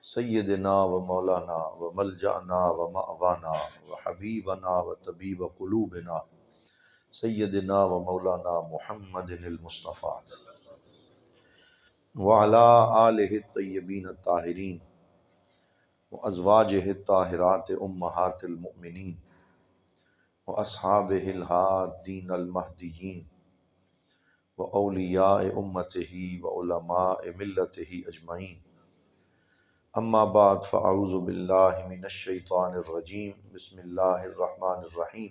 سیدنا و مولانا و ملجأنا و مأوانا و حبیبنا و طبیب قلوبنا سیدنا و مولانا محمد المصطفیٰ وعلی آلہ الطیبین الطاہرین و ازواجہ الطاہرات امہات المؤمنین و اصحابہ الہادین المہدیین و اولیاء امتہ و علماء ملتہ اجمعین اما بعد فاعوذ باللہ من الشیطان الرجیم بسم اللہ الرحمن الرحیم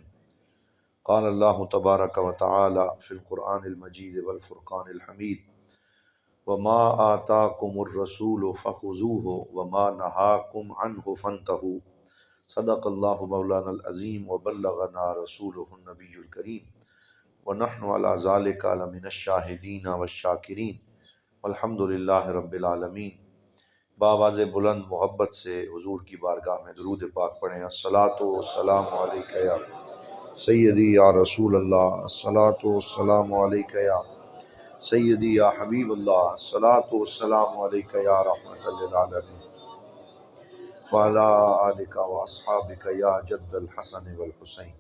قال اللہ تبارک و تعالی فی القرآن المجید والفرقان الحمید وما آتاکم الرسول فخذوہ وما نہاکم عنہ فانتہوا صدق اللہ مولانا العظیم وبلغنا رسولہ النبی الکریم ونحن علی ذلک لمن الشاہدین والشاکرین والحمد للہ رب العالمین۔ بآواز بلند محبت سے حضور کی بارگاہ میں درود پاک پڑھیں۔ الصلاۃ والسلام علیک یا سیدی یا رسول اللہ، الصلاۃ والسلام علیک یا سیدی یا حبیب اللہ، الصلاۃ والسلام علیک یا رحمۃ للعالمین وعلی آلک واصحابک یا جد الحسن والحسین۔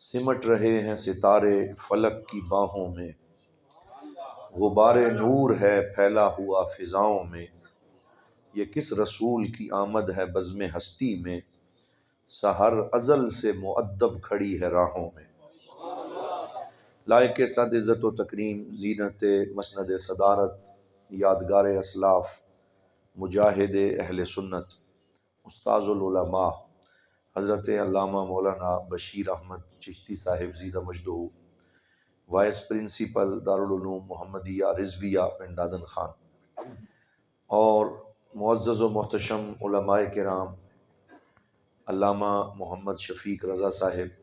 سمٹ رہے ہیں ستارے فلک کی باہوں میں، غبار نور ہے پھیلا ہوا فضاؤں میں، یہ کس رسول کی آمد ہے بزم ہستی میں، سحر ازل سے مؤدب کھڑی ہے راہوں میں۔ لائق صد عزت و تکریم، زینت مسند صدارت، یادگار اسلاف، مجاہد اہل سنت، استاذ العلماء حضرت علامہ مولانا بشیر احمد چشتی صاحب زیدہ مجدہ، وائس پرنسپل دارالعلوم محمدیہ رضویہ پنڈ دادن خان، اور معزز و محتشم علماء کرام علامہ محمد شفیق رضا صاحب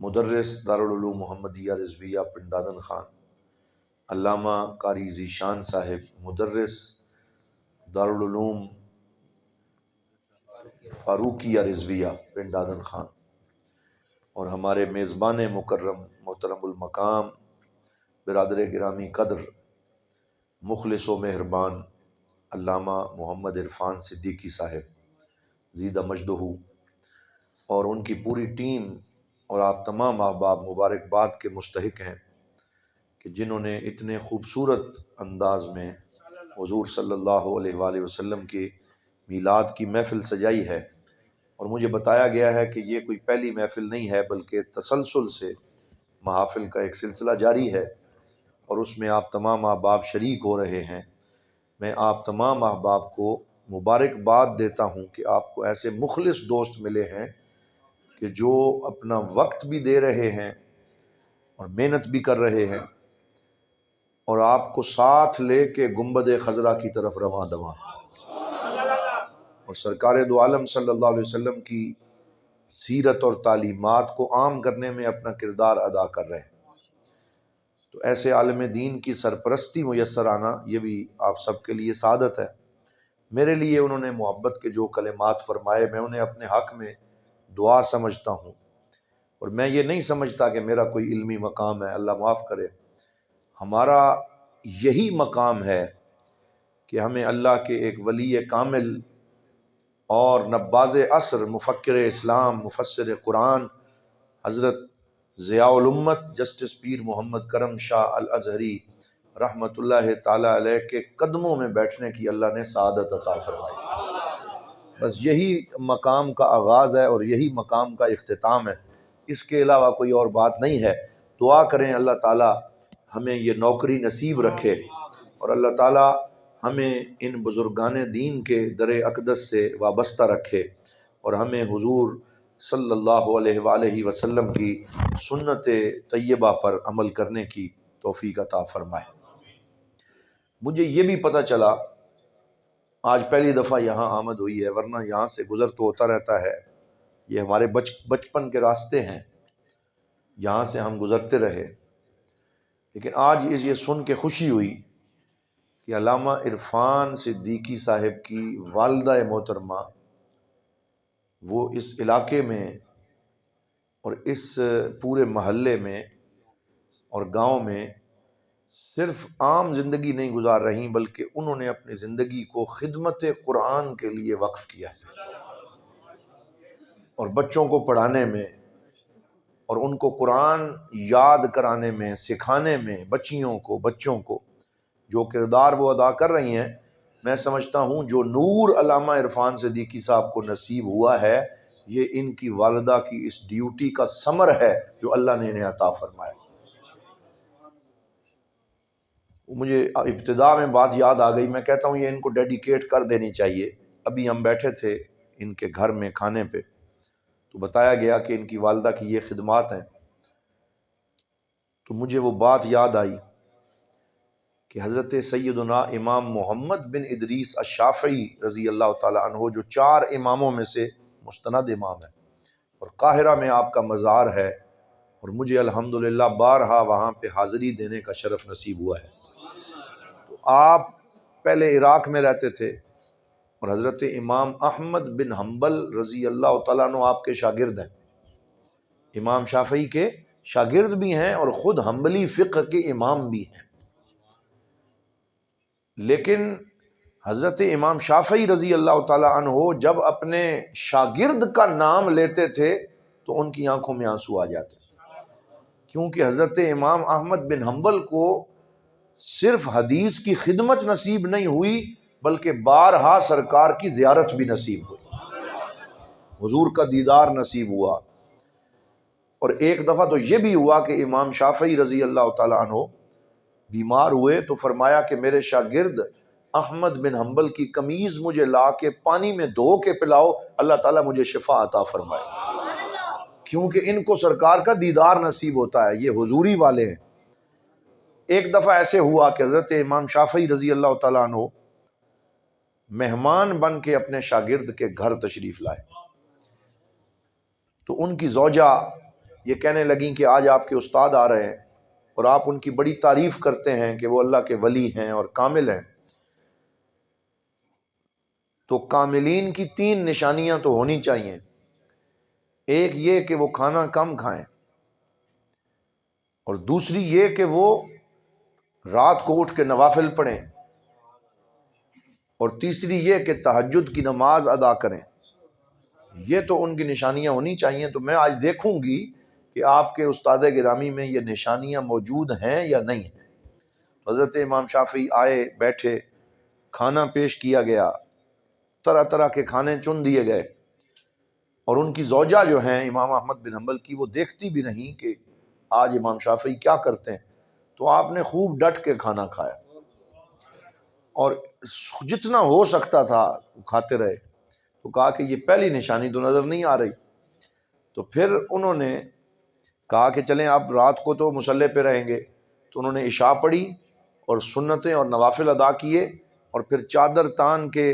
مدرس دارالعلوم محمدیہ رضویہ پنڈ دادن خان، علامہ قاری ذیشان صاحب مدرس دارالعلوم فاروقیہ رضویہ پنڈ دادن خان، اور ہمارے میزبان مکرم محترم المقام برادر گرامی قدر مخلص و مہربان علامہ محمد عرفان صدیقی صاحب زیدہ مجدہ، اور ان کی پوری ٹیم اور آپ تمام احباب مبارکباد کے مستحق ہیں کہ جنہوں نے اتنے خوبصورت انداز میں حضور صلی اللہ علیہ وآلہ وسلم کے میلاد کی محفل سجائی ہے۔ اور مجھے بتایا گیا ہے کہ یہ کوئی پہلی محفل نہیں ہے بلکہ تسلسل سے محافل کا ایک سلسلہ جاری ہے، اور اس میں آپ تمام احباب شریک ہو رہے ہیں۔ میں آپ تمام احباب کو مبارکباد دیتا ہوں کہ آپ کو ایسے مخلص دوست ملے ہیں کہ جو اپنا وقت بھی دے رہے ہیں اور محنت بھی کر رہے ہیں، اور آپ کو ساتھ لے کے گنبد خضرا کی طرف رواں دواں ہیں، اور سرکار دو عالم صلی اللہ علیہ وسلم کی سیرت اور تعلیمات کو عام کرنے میں اپنا کردار ادا کر رہے ہیں۔ تو ایسے عالم دین کی سرپرستی میسر آنا یہ بھی آپ سب کے لیے سعادت ہے۔ میرے لیے انہوں نے محبت کے جو کلمات فرمائے میں انہیں اپنے حق میں دعا سمجھتا ہوں، اور میں یہ نہیں سمجھتا کہ میرا کوئی علمی مقام ہے، اللہ معاف کرے۔ ہمارا یہی مقام ہے کہ ہمیں اللہ کے ایک ولی کامل اور نباز عصر مفکر اسلام مفسر قرآن حضرت ضیاء الامت جسٹس پیر محمد کرم شاہ الازہری رحمۃ اللہ تعالی علیہ کے قدموں میں بیٹھنے کی اللہ نے سعادت عطا فرمائی۔ بس یہی مقام کا آغاز ہے اور یہی مقام کا اختتام ہے، اس کے علاوہ کوئی اور بات نہیں ہے۔ دعا کریں اللہ تعالی ہمیں یہ نوکری نصیب رکھے، اور اللہ تعالی ہمیں ان بزرگان دین کے در اقدس سے وابستہ رکھے، اور ہمیں حضور صلی اللہ علیہ وآلہ وسلم کی سنت طیبہ پر عمل کرنے کی توفیق عطا فرمائے۔ مجھے یہ بھی پتہ چلا، آج پہلی دفعہ یہاں آمد ہوئی ہے، ورنہ یہاں سے گزر تو ہوتا رہتا ہے، یہ ہمارے بچپن کے راستے ہیں، یہاں سے ہم گزرتے رہے، لیکن آج یہ سن کے خوشی ہوئی کہ علامہ عرفان صدیقی صاحب کی والدہ محترمہ وہ اس علاقے میں اور اس پورے محلے میں اور گاؤں میں صرف عام زندگی نہیں گزار رہی بلکہ انہوں نے اپنی زندگی کو خدمت قرآن کے لیے وقف کیا ہے، اور بچوں کو پڑھانے میں اور ان کو قرآن یاد کرانے میں، سکھانے میں، بچوں کو جو کردار وہ ادا کر رہی ہیں، میں سمجھتا ہوں جو نور علامہ عرفان صدیقی صاحب کو نصیب ہوا ہے، یہ ان کی والدہ کی اس ڈیوٹی کا ثمر ہے جو اللہ نے انہیں عطا فرمایا۔ مجھے ابتدا میں بات یاد آ گئی، میں کہتا ہوں یہ ان کو ڈیڈیکیٹ کر دینی چاہیے۔ ابھی ہم بیٹھے تھے ان کے گھر میں کھانے پہ، تو بتایا گیا کہ ان کی والدہ کی یہ خدمات ہیں، تو مجھے وہ بات یاد آئی کہ حضرت سیدنا امام محمد بن ادریس الشافعی رضی اللہ تعالی عنہ جو 4 اماموں میں سے مستند امام ہے، اور قاہرہ میں آپ کا مزار ہے، اور مجھے الحمدللہ بارہا وہاں پہ حاضری دینے کا شرف نصیب ہوا ہے۔ تو آپ پہلے عراق میں رہتے تھے، اور حضرت امام احمد بن حنبل رضی اللہ تعالیٰ عنہ آپ کے شاگرد ہیں، امام شافعی کے شاگرد بھی ہیں اور خود حنبلی فقہ کے امام بھی ہیں۔ لیکن حضرت امام شافعی رضی اللہ تعالیٰ عنہ جب اپنے شاگرد کا نام لیتے تھے تو ان کی آنکھوں میں آنسو آ جاتے، کیونکہ حضرت امام احمد بن حنبل کو صرف حدیث کی خدمت نصیب نہیں ہوئی بلکہ بارہا سرکار کی زیارت بھی نصیب ہوئی، حضور کا دیدار نصیب ہوا۔ اور ایک دفعہ تو یہ بھی ہوا کہ امام شافعی رضی اللہ تعالیٰ عنہ بیمار ہوئے تو فرمایا کہ میرے شاگرد احمد بن حنبل کی قمیض مجھے لا کے پانی میں دھو کے پلاؤ، اللہ تعالیٰ مجھے شفا عطا فرمائے، کیونکہ ان کو سرکار کا دیدار نصیب ہوتا ہے، یہ حضوری والے ہیں۔ ایک دفعہ ایسے ہوا کہ حضرت امام شافعی رضی اللہ تعالیٰ عنہ مہمان بن کے اپنے شاگرد کے گھر تشریف لائے، تو ان کی زوجہ یہ کہنے لگیں کہ آج آپ کے استاد آ رہے ہیں اور آپ ان کی بڑی تعریف کرتے ہیں کہ وہ اللہ کے ولی ہیں اور کامل ہیں، تو کاملین کی 3 نشانیاں تو ہونی چاہیے، ایک یہ کہ وہ کھانا کم کھائیں، اور دوسری یہ کہ وہ رات کو اٹھ کے نوافل پڑھیں، اور تیسری یہ کہ تہجد کی نماز ادا کریں۔ یہ تو ان کی نشانیاں ہونی چاہیے، تو میں آج دیکھوں گی کہ آپ کے استاد گرامی میں یہ نشانیاں موجود ہیں یا نہیں ہیں۔ حضرت امام شافعی آئے، بیٹھے، کھانا پیش کیا گیا، طرح طرح کے کھانے چن دیے گئے، اور ان کی زوجہ جو ہیں امام احمد بن حنبل کی، وہ دیکھتی بھی نہیں کہ آج امام شافعی کیا کرتے ہیں، تو آپ نے خوب ڈٹ کے کھانا کھایا اور جتنا ہو سکتا تھا کھاتے رہے۔ تو کہا کہ یہ پہلی نشانی تو نظر نہیں آ رہی، تو پھر انہوں نے کہا کہ چلیں آپ رات کو تو مصلی پہ رہیں گے، تو انہوں نے عشاء پڑھی اور سنتیں اور نوافل ادا کیے، اور پھر چادر تان کے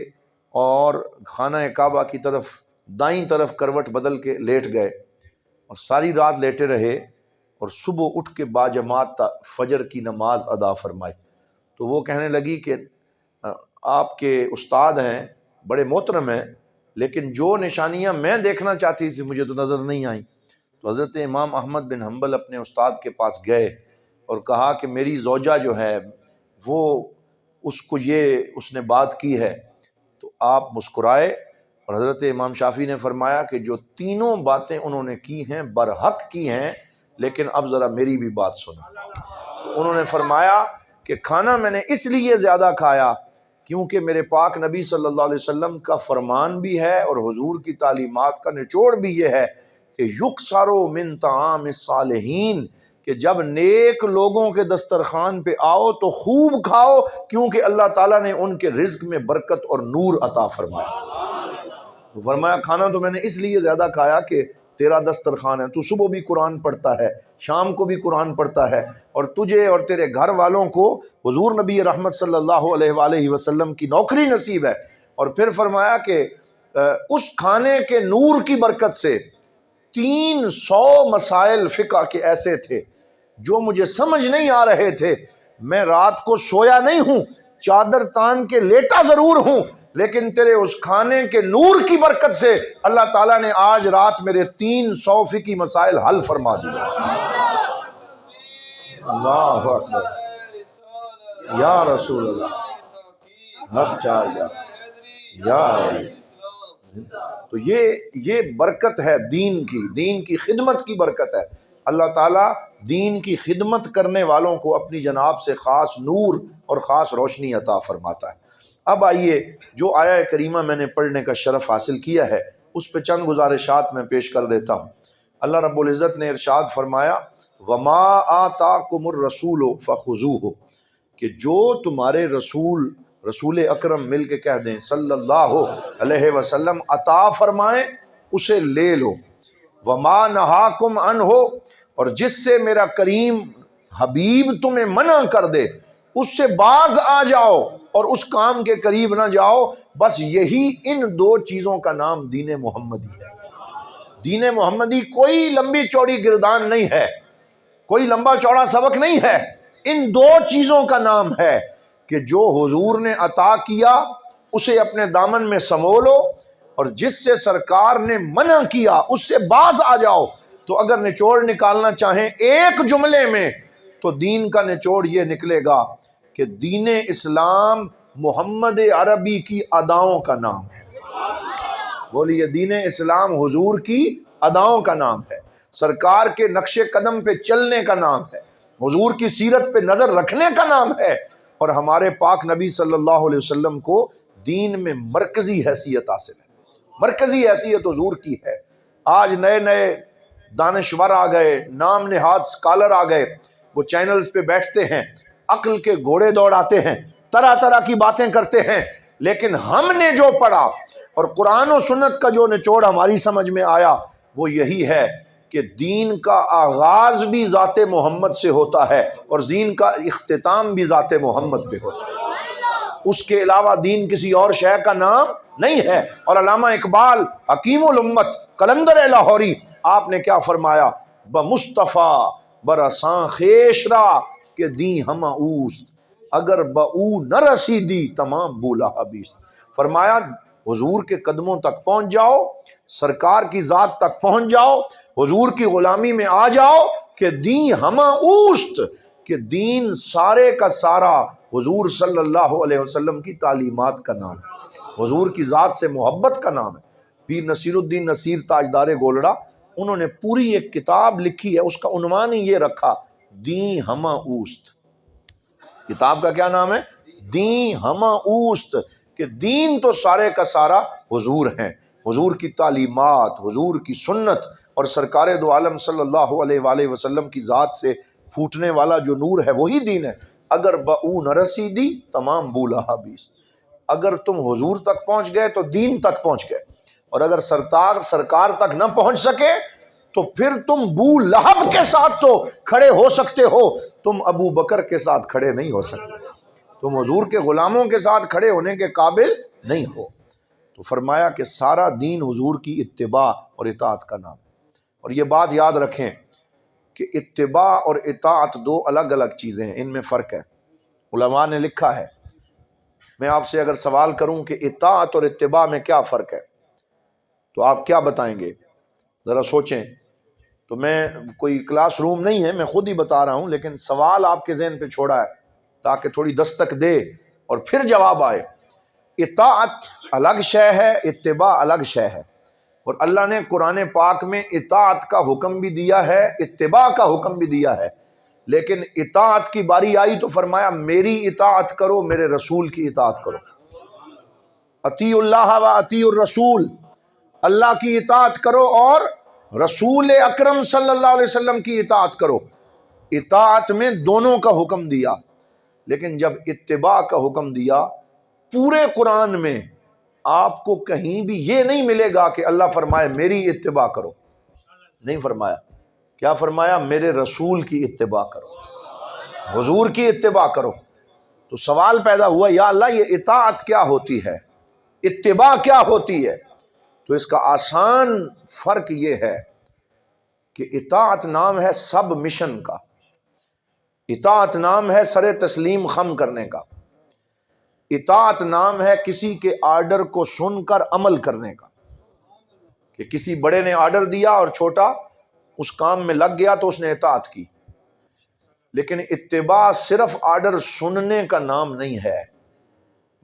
اور خانہ کعبہ کی طرف دائیں طرف کروٹ بدل کے لیٹ گئے، اور ساری رات لیٹے رہے، اور صبح اٹھ کے باجماعت فجر کی نماز ادا فرمائی۔ تو وہ کہنے لگی کہ آپ کے استاد ہیں، بڑے محترم ہیں، لیکن جو نشانیاں میں دیکھنا چاہتی تھی مجھے تو نظر نہیں آئیں۔ تو حضرت امام احمد بن حنبل اپنے استاد کے پاس گئے اور کہا کہ میری زوجہ جو ہے وہ اس نے بات کی ہے، تو آپ مسکرائے، اور حضرت امام شافعی نے فرمایا کہ جو تینوں باتیں انہوں نے کی ہیں برحق کی ہیں، لیکن اب ذرا میری بھی بات سنو۔ تو انہوں نے فرمایا کہ کھانا میں نے اس لیے زیادہ کھایا کیونکہ میرے پاک نبی صلی اللہ علیہ وسلم کا فرمان بھی ہے اور حضور کی تعلیمات کا نچوڑ بھی یہ ہے کہ یکسروا من طعام الصالحین، کہ جب نیک لوگوں کے دسترخوان پہ آؤ تو خوب کھاؤ، کیونکہ اللہ تعالیٰ نے ان کے رزق میں برکت اور نور عطا فرمایا۔ فرمایا کھانا تو میں نے اس لیے زیادہ کھایا کہ تیرا دسترخوان ہے، تو صبح بھی قرآن پڑھتا ہے، شام کو بھی قرآن پڑھتا ہے، اور تجھے اور تیرے گھر والوں کو حضور نبی رحمت صلی اللہ علیہ وآلہ وسلم کی نوکری نصیب ہے۔ اور پھر فرمایا کہ اس کھانے کے نور کی برکت سے 300 مسائل فقہ کے ایسے تھے جو مجھے سمجھ نہیں آ رہے تھے، میں رات کو سویا نہیں ہوں، چادر تان کے لیٹا ضرور ہوں، لیکن تیرے اس کھانے کے نور کی برکت سے اللہ تعالیٰ نے آج رات میرے 300 فقہی مسائل حل فرما دیے۔ اللہ اکبر۔ یا رسول اللہ، حق چار یا علی۔ تو یہ برکت ہے دین کی خدمت کی برکت ہے۔ اللہ تعالیٰ دین کی خدمت کرنے والوں کو اپنی جناب سے خاص نور اور خاص روشنی عطا فرماتا ہے۔ اب آئیے جو آیہ کریمہ میں نے پڑھنے کا شرف حاصل کیا ہے اس پہ چند گزارشات میں پیش کر دیتا ہوں۔ اللہ رب العزت نے ارشاد فرمایا وما آتاکم الرسول فخذوہ، کہ جو تمہارے رسول اکرم مل کے کہہ دیں صلی اللہ علیہ وسلم عطا فرمائیں اسے لے لو، وما نہاکم عنہ، اور جس سے میرا کریم حبیب تمہیں منع کر دے اس سے باز آ جاؤ اور اس کام کے قریب نہ جاؤ۔ بس یہی ان دو چیزوں کا نام دین محمدی ہے۔ دین محمدی کوئی لمبی چوڑی گردان نہیں ہے، کوئی لمبا چوڑا سبق نہیں ہے، ان دو چیزوں کا نام ہے کہ جو حضور نے عطا کیا اسے اپنے دامن میں سمو لو، اور جس سے سرکار نے منع کیا اس سے باز آ جاؤ۔ تو اگر نچوڑ نکالنا چاہیں ایک جملے میں تو دین کا نچوڑ یہ نکلے گا کہ دین اسلام محمد عربی کی اداؤں کا نام ہے۔ بولیے، دین اسلام حضور کی اداؤں کا نام ہے، سرکار کے نقش قدم پہ چلنے کا نام ہے، حضور کی سیرت پہ نظر رکھنے کا نام ہے، اور ہمارے پاک نبی صلی اللہ علیہ وسلم کو دین میں مرکزی حیثیت حاصل ہے۔ مرکزی حیثیت حضور کی ہے۔ آج نئے نئے دانشور آ گئے، نام نہاد سکالر آ گئے، وہ چینلز پہ بیٹھتے ہیں، عقل کے گھوڑے دوڑاتے ہیں، طرح طرح کی باتیں کرتے ہیں، لیکن ہم نے جو پڑھا اور قرآن و سنت کا جو نچوڑ ہماری سمجھ میں آیا وہ یہی ہے کہ دین کا آغاز بھی ذات محمد سے ہوتا ہے اور دین کا اختتام بھی ذات محمد پہ ہوتا ہے۔ اس کے علاوہ دین کسی اور شے کا نام نہیں ہے۔ اور علامہ اقبال حکیم الامت قلندر لاہوری آپ نے کیا فرمایا؟ بمصطفیٰ برساں خیش را کہ دی ہم اوست، اگر بہو نہ رسیدی تمام بولا حبیس۔ فرمایا حضور کے قدموں تک پہنچ جاؤ، سرکار کی ذات تک پہنچ جاؤ، حضور کی غلامی میں آ جاؤ کہ دین ہما اوست، کہ دین سارے کا سارا حضور صلی اللہ علیہ وسلم کی تعلیمات کا نام ہے، حضور کی ذات سے محبت کا نام ہے۔ پیر نصیر الدین نصیر تاجدار گولڑا انہوں نے پوری ایک کتاب لکھی ہے، اس کا عنوان ہی یہ رکھا دین ہما اوست۔ کتاب کا کیا نام ہے؟ دین ہما اوست، کہ دین تو سارے کا سارا حضور ہیں، حضور کی تعلیمات، حضور کی سنت، اور سرکار دو عالم صلی اللہ علیہ وآلہ وسلم کی ذات سے پھوٹنے والا جو نور ہے وہی دین ہے۔ اگر بہو نہ رسیدی تمام بولا حبیس، اگر تم حضور تک پہنچ گئے تو دین تک پہنچ گئے، اور اگر سرکار تک نہ پہنچ سکے تو پھر تم بو لہب کے ساتھ تو کھڑے ہو سکتے ہو، تم ابو بکر کے ساتھ کھڑے نہیں ہو سکتے، تم حضور کے غلاموں کے ساتھ کھڑے ہونے کے قابل نہیں ہو۔ تو فرمایا کہ سارا دین حضور کی اتباع اور اطاعت کا نام۔ اور یہ بات یاد رکھیں کہ اتباع اور اطاعت دو الگ الگ چیزیں ہیں، ان میں فرق ہے۔ علماء نے لکھا ہے، میں آپ سے اگر سوال کروں کہ اطاعت اور اتباع میں کیا فرق ہے تو آپ کیا بتائیں گے؟ ذرا سوچیں۔ تو میں کوئی کلاس روم نہیں ہے، میں خود ہی بتا رہا ہوں، لیکن سوال آپ کے ذہن پہ چھوڑا ہے تاکہ تھوڑی دستک دے اور پھر جواب آئے۔ اطاعت الگ شے ہے، اتباع الگ شے ہے، اور اللہ نے قرآن پاک میں اطاعت کا حکم بھی دیا ہے، اتباع کا حکم بھی دیا ہے، لیکن اطاعت کی باری آئی تو فرمایا میری اطاعت کرو، میرے رسول کی اطاعت کرو۔ اطیعوا اللہ و اطیعوا الرسول، اللہ کی اطاعت کرو اور رسول اکرم صلی اللہ علیہ وسلم کی اطاعت کرو۔ اطاعت میں دونوں کا حکم دیا، لیکن جب اتباع کا حکم دیا پورے قرآن میں آپ کو کہیں بھی یہ نہیں ملے گا کہ اللہ فرمائے میری اتباع کرو، نہیں فرمایا۔ کیا فرمایا؟ میرے رسول کی اتباع کرو، حضور کی اتباع کرو۔ تو سوال پیدا ہوا، یا اللہ یہ اطاعت کیا ہوتی ہے، اتباع کیا ہوتی ہے؟ تو اس کا آسان فرق یہ ہے کہ اطاعت نام ہے سب مشن کا، اطاعت نام ہے سر تسلیم خم کرنے کا، اطاعت نام ہے کسی کے آرڈر کو سن کر عمل کرنے کا، کہ کسی بڑے نے آرڈر دیا اور چھوٹا اس کام میں لگ گیا تو اس نے اطاعت کی۔ لیکن اتباع صرف آرڈر سننے کا نام نہیں ہے،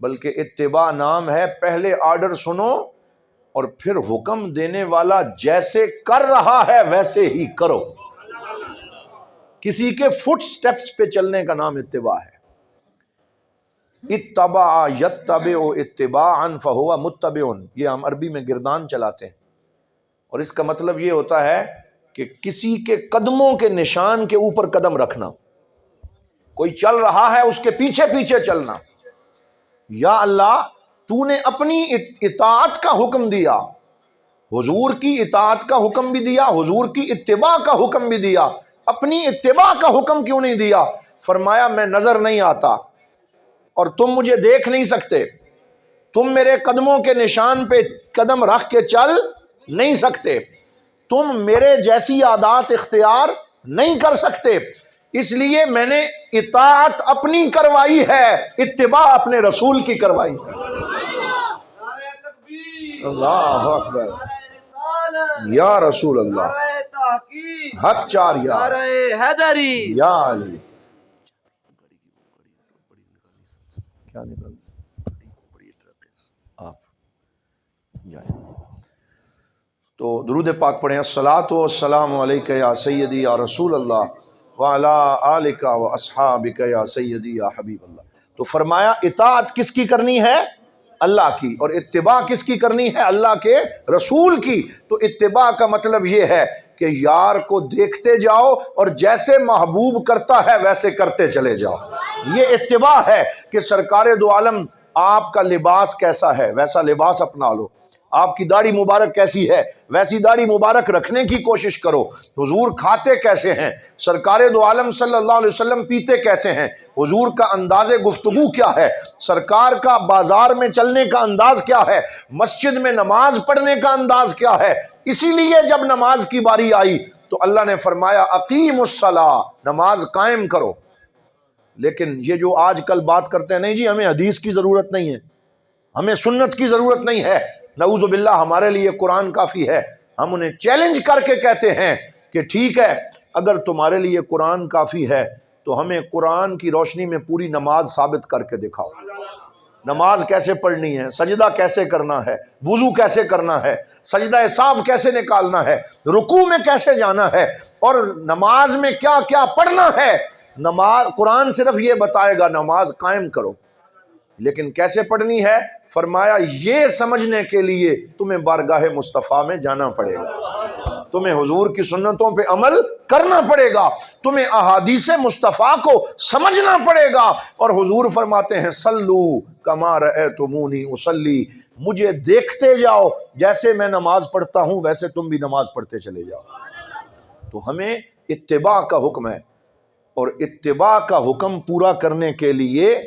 بلکہ اتباع نام ہے پہلے آرڈر سنو اور پھر حکم دینے والا جیسے کر رہا ہے ویسے ہی کرو۔ کسی کے فٹ سٹیپس پہ چلنے کا نام اتباع ہے۔ اتبع یتبع اتباعا فہو متبع، یہ ہم عربی میں گردان چلاتے ہیں، اور اس کا مطلب یہ ہوتا ہے کہ کسی کے قدموں کے نشان کے اوپر قدم رکھنا، کوئی چل رہا ہے اس کے پیچھے پیچھے چلنا۔ یا اللہ تو نے اپنی اطاعت کا حکم دیا، حضور کی اطاعت کا حکم بھی دیا، حضور کی اتباع کا حکم بھی دیا، اپنی اتباع کا حکم کیوں نہیں دیا؟ فرمایا میں نظر نہیں آتا اور تم مجھے دیکھ نہیں سکتے، تم میرے قدموں کے نشان پہ قدم رکھ کے چل نہیں سکتے، تم میرے جیسی عادات اختیار نہیں کر سکتے، اس لیے میں نے اطاعت اپنی کروائی ہے، اتباع اپنے رسول کی کروائی ہے۔ اللہ اکبر، یا رسول اللہ، حق چار یار، یا علی، کیا نکل آپ جائیں۔ تو درود پاک پڑھیں، الصلاۃ والسلام علیک یا سیدی یا رسول اللہ وعلی آلک و اصحابک یا سیدی یا حبیب اللہ۔ تو فرمایا اطاعت کس کی کرنی ہے؟ اللہ کی، اور اتباع کس کی کرنی ہے؟ اللہ کے رسول کی۔ تو اتباع کا مطلب یہ ہے کہ یار کو دیکھتے جاؤ اور جیسے محبوب کرتا ہے ویسے کرتے چلے جاؤ۔ یہ اتباع ہے کہ سرکار دو عالم آپ کا لباس کیسا ہے ویسا لباس اپنا لو، آپ کی داڑھی مبارک کیسی ہے ویسی داڑھی مبارک رکھنے کی کوشش کرو۔ حضور کھاتے کیسے ہیں، سرکار دو عالم صلی اللہ علیہ وسلم پیتے کیسے ہیں، حضور کا انداز گفتگو کیا ہے، سرکار کا بازار میں چلنے کا انداز کیا ہے، مسجد میں نماز پڑھنے کا انداز کیا ہے۔ اسی لیے جب نماز کی باری آئی تو اللہ نے فرمایا اقیم الصلاۃ، نماز قائم کرو۔ لیکن یہ جو آج کل بات کرتے ہیں، نہیں جی ہمیں حدیث کی ضرورت نہیں ہے، ہمیں سنت کی ضرورت نہیں ہے، نعوذ باللہ ہمارے لیے قرآن کافی ہے۔ ہم انہیں چیلنج کر کے کہتے ہیں کہ ٹھیک ہے اگر تمہارے لیے قرآن کافی ہے تو ہمیں قرآن کی روشنی میں پوری نماز ثابت کر کے دکھاؤ۔ نماز کیسے پڑھنی ہے، سجدہ کیسے کرنا ہے، وضو کیسے کرنا ہے، سجدہ صاف کیسے نکالنا ہے، رکوع میں کیسے جانا ہے، اور نماز میں کیا کیا پڑھنا ہے۔ نماز قرآن صرف یہ بتائے گا نماز قائم کرو، لیکن کیسے پڑھنی ہے؟ فرمایا یہ سمجھنے کے لیے تمہیں بارگاہ مصطفیٰ میں جانا پڑے گا، تمہیں حضور کی سنتوں پہ عمل کرنا پڑے گا، تمہیں احادیث مصطفیٰ کو سمجھنا پڑے گا۔ اور حضور فرماتے ہیں صلو کما رأیتمونی اصلی، مجھے دیکھتے جاؤ جیسے میں نماز پڑھتا ہوں ویسے تم بھی نماز پڑھتے چلے جاؤ۔ تو ہمیں اتباع کا حکم ہے، اور اتباع کا حکم پورا کرنے کے لیے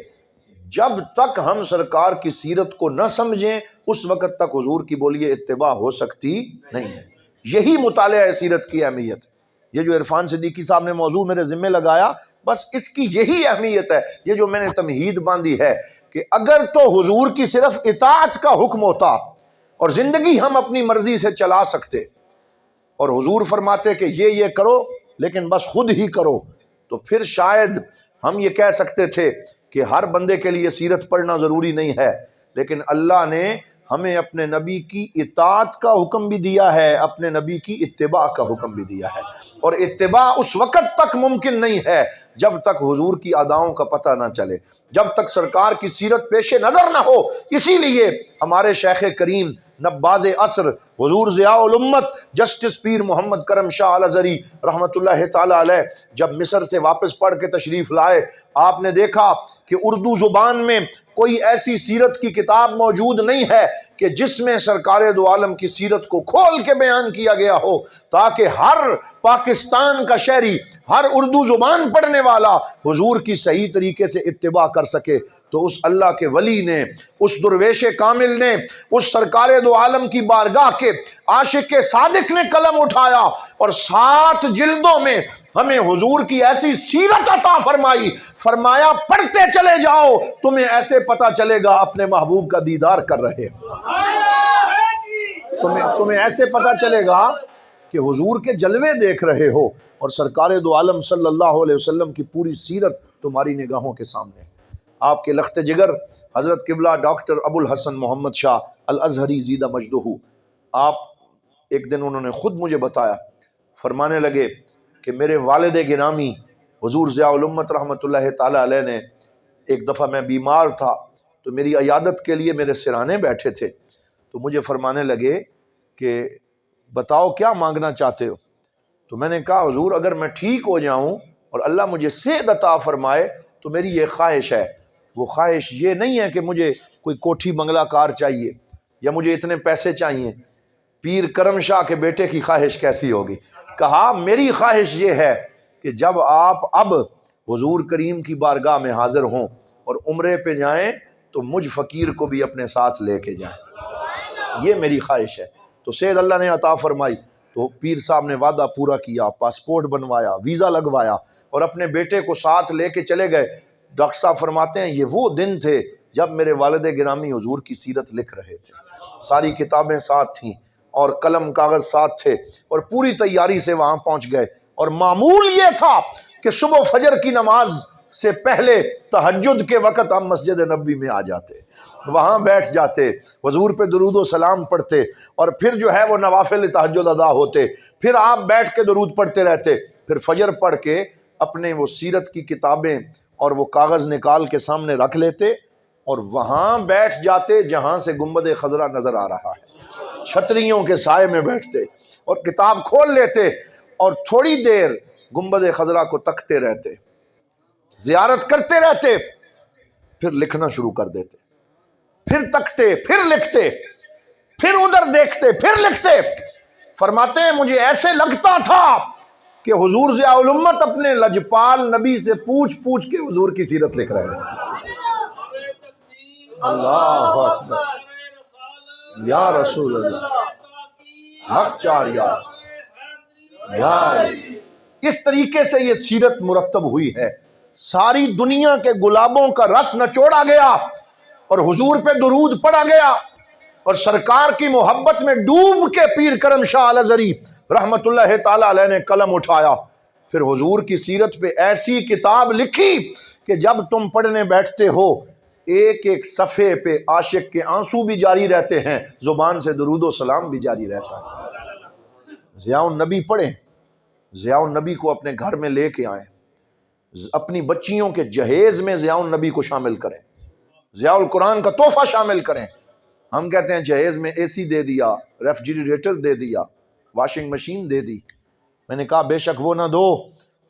جب تک ہم سرکار کی سیرت کو نہ سمجھیں اس وقت تک حضور کی بولیے اتباع ہو سکتی نہیں ہے۔ یہی مطالعہ سیرت کی اہمیت ہے۔ یہ جو عرفان صدیقی صاحب نے موضوع میرے ذمہ لگایا، بس اس کی یہی اہمیت ہے۔ یہ جو میں نے تمہید باندھی ہے کہ اگر تو حضور کی صرف اطاعت کا حکم ہوتا اور زندگی ہم اپنی مرضی سے چلا سکتے، اور حضور فرماتے کہ یہ کرو لیکن بس خود ہی کرو، تو پھر شاید ہم یہ کہہ سکتے تھے کہ ہر بندے کے لیے سیرت پڑھنا ضروری نہیں ہے۔ لیکن اللہ نے ہمیں اپنے نبی کی اطاعت کا حکم بھی دیا ہے، اپنے نبی کی اتباع کا حکم بھی دیا ہے، اور اتباع اس وقت تک ممکن نہیں ہے جب تک حضور کی اداؤں کا پتہ نہ چلے، جب تک سرکار کی سیرت پیش نظر نہ ہو۔ اسی لیے ہمارے شیخ کریم نباز عصر حضور ضیاء الامت جسٹس پیر محمد کرم شاہ الازہری رحمۃ اللہ تعالی علیہ جب مصر سے واپس پڑھ کے تشریف لائے، آپ نے دیکھا کہ اردو زبان میں کوئی ایسی سیرت کی کتاب موجود نہیں ہے کہ جس میں سرکار دو عالم کی سیرت کو کھول کے بیان کیا گیا ہو، تاکہ ہر پاکستان کا شہری، ہر اردو زبان پڑھنے والا حضور کی صحیح طریقے سے اتباع کر سکے۔ تو اس اللہ کے ولی نے، اس درویش کامل نے، اس سرکار دو عالم کی بارگاہ کے عاشق صادق نے قلم اٹھایا اور 7 جلدوں میں ہمیں حضور کی ایسی سیرت عطا فرمائی۔ فرمایا پڑھتے چلے جاؤ، تمہیں ایسے پتہ چلے گا اپنے محبوب کا دیدار کر رہے، تمہیں ایسے پتہ چلے گا کہ حضور کے جلوے دیکھ رہے ہو اور سرکار دو عالم صلی اللہ علیہ وسلم کی پوری سیرت تمہاری نگاہوں کے سامنے ہے۔ آپ کے لخت جگر حضرت قبلہ ڈاکٹر ابو الحسن محمد شاہ الازہری زیدہ مجدہ، آپ ایک دن انہوں نے خود مجھے بتایا، فرمانے لگے کہ میرے والد گرامی حضور ضیاء الامت رحمۃ اللہ تعالی علیہ نے ایک دفعہ میں بیمار تھا تو میری عیادت کے لیے میرے سرانے بیٹھے تھے، تو مجھے فرمانے لگے کہ بتاؤ کیا مانگنا چاہتے ہو؟ تو میں نے کہا حضور اگر میں ٹھیک ہو جاؤں اور اللہ مجھے صحت عطا فرمائے تو میری یہ خواہش ہے۔ وہ خواہش یہ نہیں ہے کہ مجھے کوئی کوٹھی بنگلہ کار چاہیے یا مجھے اتنے پیسے چاہیے، پیر کرم شاہ کے بیٹے کی خواہش کیسی ہوگی؟ کہا میری خواہش یہ ہے کہ جب آپ اب حضور کریم کی بارگاہ میں حاضر ہوں اور عمرے پہ جائیں تو مجھ فقیر کو بھی اپنے ساتھ لے کے جائیں، یہ میری خواہش ہے۔ تو صحت اللہ نے عطا فرمائی تو پیر صاحب نے وعدہ پورا کیا، پاسپورٹ بنوایا، ویزا لگوایا اور اپنے بیٹے کو ساتھ لے کے چلے گئے۔ ڈاکٹر صاحب فرماتے ہیں یہ وہ دن تھے جب میرے والد گرامی حضور کی سیرت لکھ رہے تھے، ساری کتابیں ساتھ تھیں اور قلم کاغذ ساتھ تھے اور پوری تیاری سے وہاں پہنچ گئے، اور معمول یہ تھا کہ صبح فجر کی نماز سے پہلے تہجد کے وقت ہم مسجد نبوی میں آ جاتے، وہاں بیٹھ جاتے، حضور پہ درود و سلام پڑھتے اور پھر جو ہے وہ نوافل تہجد ادا ہوتے، پھر آپ بیٹھ کے درود پڑھتے رہتے، پھر فجر پڑھ کے اپنے وہ سیرت کی کتابیں اور وہ کاغذ نکال کے سامنے رکھ لیتے اور وہاں بیٹھ جاتے جہاں سے گنبد خضرا نظر آ رہا ہے، چھتریوں کے سائے میں بیٹھتے اور کتاب کھول لیتے اور تھوڑی دیر گنبد خضرا کو تکتے رہتے، زیارت کرتے رہتے، پھر لکھنا شروع کر دیتے، پھر تکتے، پھر لکھتے، پھر ادھر دیکھتے، پھر لکھتے۔ فرماتے ہیں مجھے ایسے لگتا تھا کہ حضور ضیاء الامت اپنے لجپال نبی سے پوچھ پوچھ کے حضور کی سیرت لکھ رہے ہیں۔ اللہ اکبر، یا رسول اللہ، حق چار یار۔ اس طریقے سے یہ سیرت مرتب ہوئی ہے، ساری دنیا کے گلابوں کا رس نچوڑا گیا اور حضور پہ درود پڑھا گیا اور سرکار کی محبت میں ڈوب کے پیر کرم شاہ الازہری رحمت اللہ تعالی علیہ نے قلم اٹھایا، پھر حضور کی سیرت پہ ایسی کتاب لکھی کہ جب تم پڑھنے بیٹھتے ہو ایک ایک صفحے پہ عاشق کے آنسو بھی جاری رہتے ہیں، زبان سے درود و سلام بھی جاری رہتا ہے۔ ضیاء النبی پڑھیں، ضیاء النبی کو اپنے گھر میں لے کے آئیں، اپنی بچیوں کے جہیز میں ضیاء النبی کو شامل کریں، ضیاء القرآن کا تحفہ شامل کریں۔ ہم کہتے ہیں جہیز میں اے سی دے دیا، ریفریجریٹر دے دیا، واشنگ مشین دے دی۔ میں نے کہا بے شک وہ نہ دو،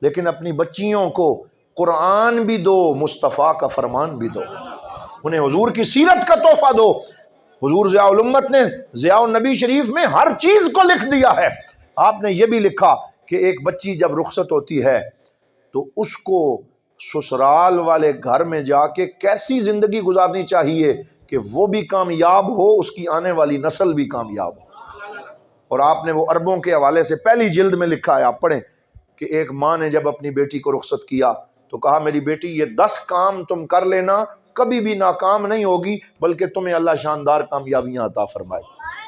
لیکن اپنی بچیوں کو قرآن بھی دو، مصطفیٰ کا فرمان بھی دو، انہیں حضور کی سیرت کا تحفہ دو۔ حضور ضیاء الامت نے ضیاء النبی شریف میں ہر چیز کو لکھ دیا ہے۔ آپ نے یہ بھی لکھا کہ ایک بچی جب رخصت ہوتی ہے تو اس کو سسرال والے گھر میں جا کے کیسی زندگی گزارنی چاہیے کہ وہ بھی کامیاب ہو، اس کی آنے والی نسل بھی کامیاب ہو۔ اور آپ نے وہ عربوں کے حوالے سے پہلی جلد میں لکھا ہے، آپ پڑھیں کہ ایک ماں نے جب اپنی بیٹی کو رخصت کیا تو کہا میری بیٹی یہ 10 کام تم کر لینا، کبھی بھی ناکام نہیں ہوگی بلکہ تمہیں اللہ شاندار کامیابیاں عطا فرمائے۔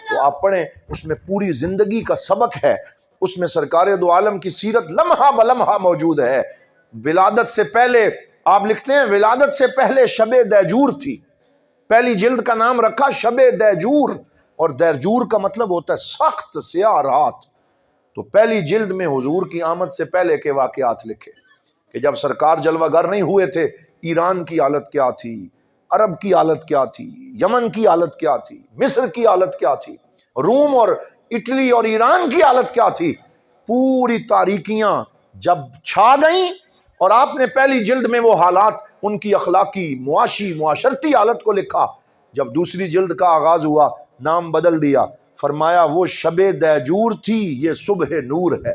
تو آپ پڑھیں، اس میں پوری زندگی کا سبق ہے، اس میں سرکار دو عالم کی سیرت لمحہ بلمحہ موجود ہے۔ ولادت سے پہلے آپ لکھتے ہیں ولادت سے پہلے شب دیجور تھی، پہلی جلد کا نام رکھا شب دیجور، اور دیجور کا مطلب ہوتا ہے سخت سیاہ رات۔ تو پہلی جلد میں حضور کی آمد سے پہلے کے واقعات لکھے کہ جب سرکار جلوہ گر نہیں ہوئے تھے ایران کی حالت کیا تھی، عرب کی حالت کیا تھی، یمن کی حالت کیا تھی، مصر کی حالت کیا تھی، روم اور اٹلی اور ایران کی حالت کیا تھی۔ پوری تاریکیاں جب چھا گئیں اور آپ نے پہلی جلد میں وہ حالات، ان کی اخلاقی، معاشی، معاشرتی حالت کو لکھا۔ جب دوسری جلد کا آغاز ہوا نام بدل دیا، فرمایا وہ شب دیجور تھی، یہ صبح نور ہے۔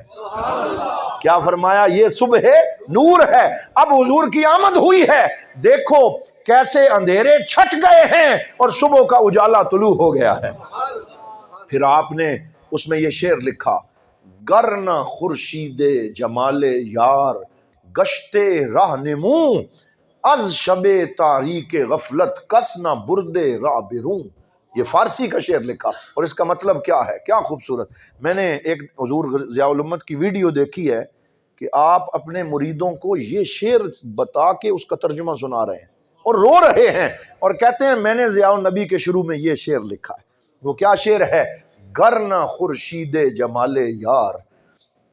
کیا فرمایا؟ یہ صبح نور ہے۔ اب حضور کی آمد ہوئی ہے، دیکھو کیسے اندھیرے چھٹ گئے ہیں اور صبح کا اجالا طلوع ہو گیا ہے۔ پھر آپ نے اس میں یہ شعر لکھا، گرنہ خورشید جمال یار گشتے راہ نموں، از شب تاریک غفلت کس نہ برد راہ بروں۔ یہ فارسی کا شعر لکھا، اور اس کا مطلب کیا ہے، کیا خوبصورت۔ میں نے ایک حضور ضیاء الامت کی ویڈیو دیکھی ہے کہ آپ اپنے مریدوں کو یہ شعر بتا کے اس کا ترجمہ سنا رہے ہیں اور رو رہے ہیں، اور کہتے ہیں میں نے ضیاء النبی کے شروع میں یہ شعر لکھا ہے۔ وہ کیا شعر ہے؟ گر نہ خورشید جمال یار،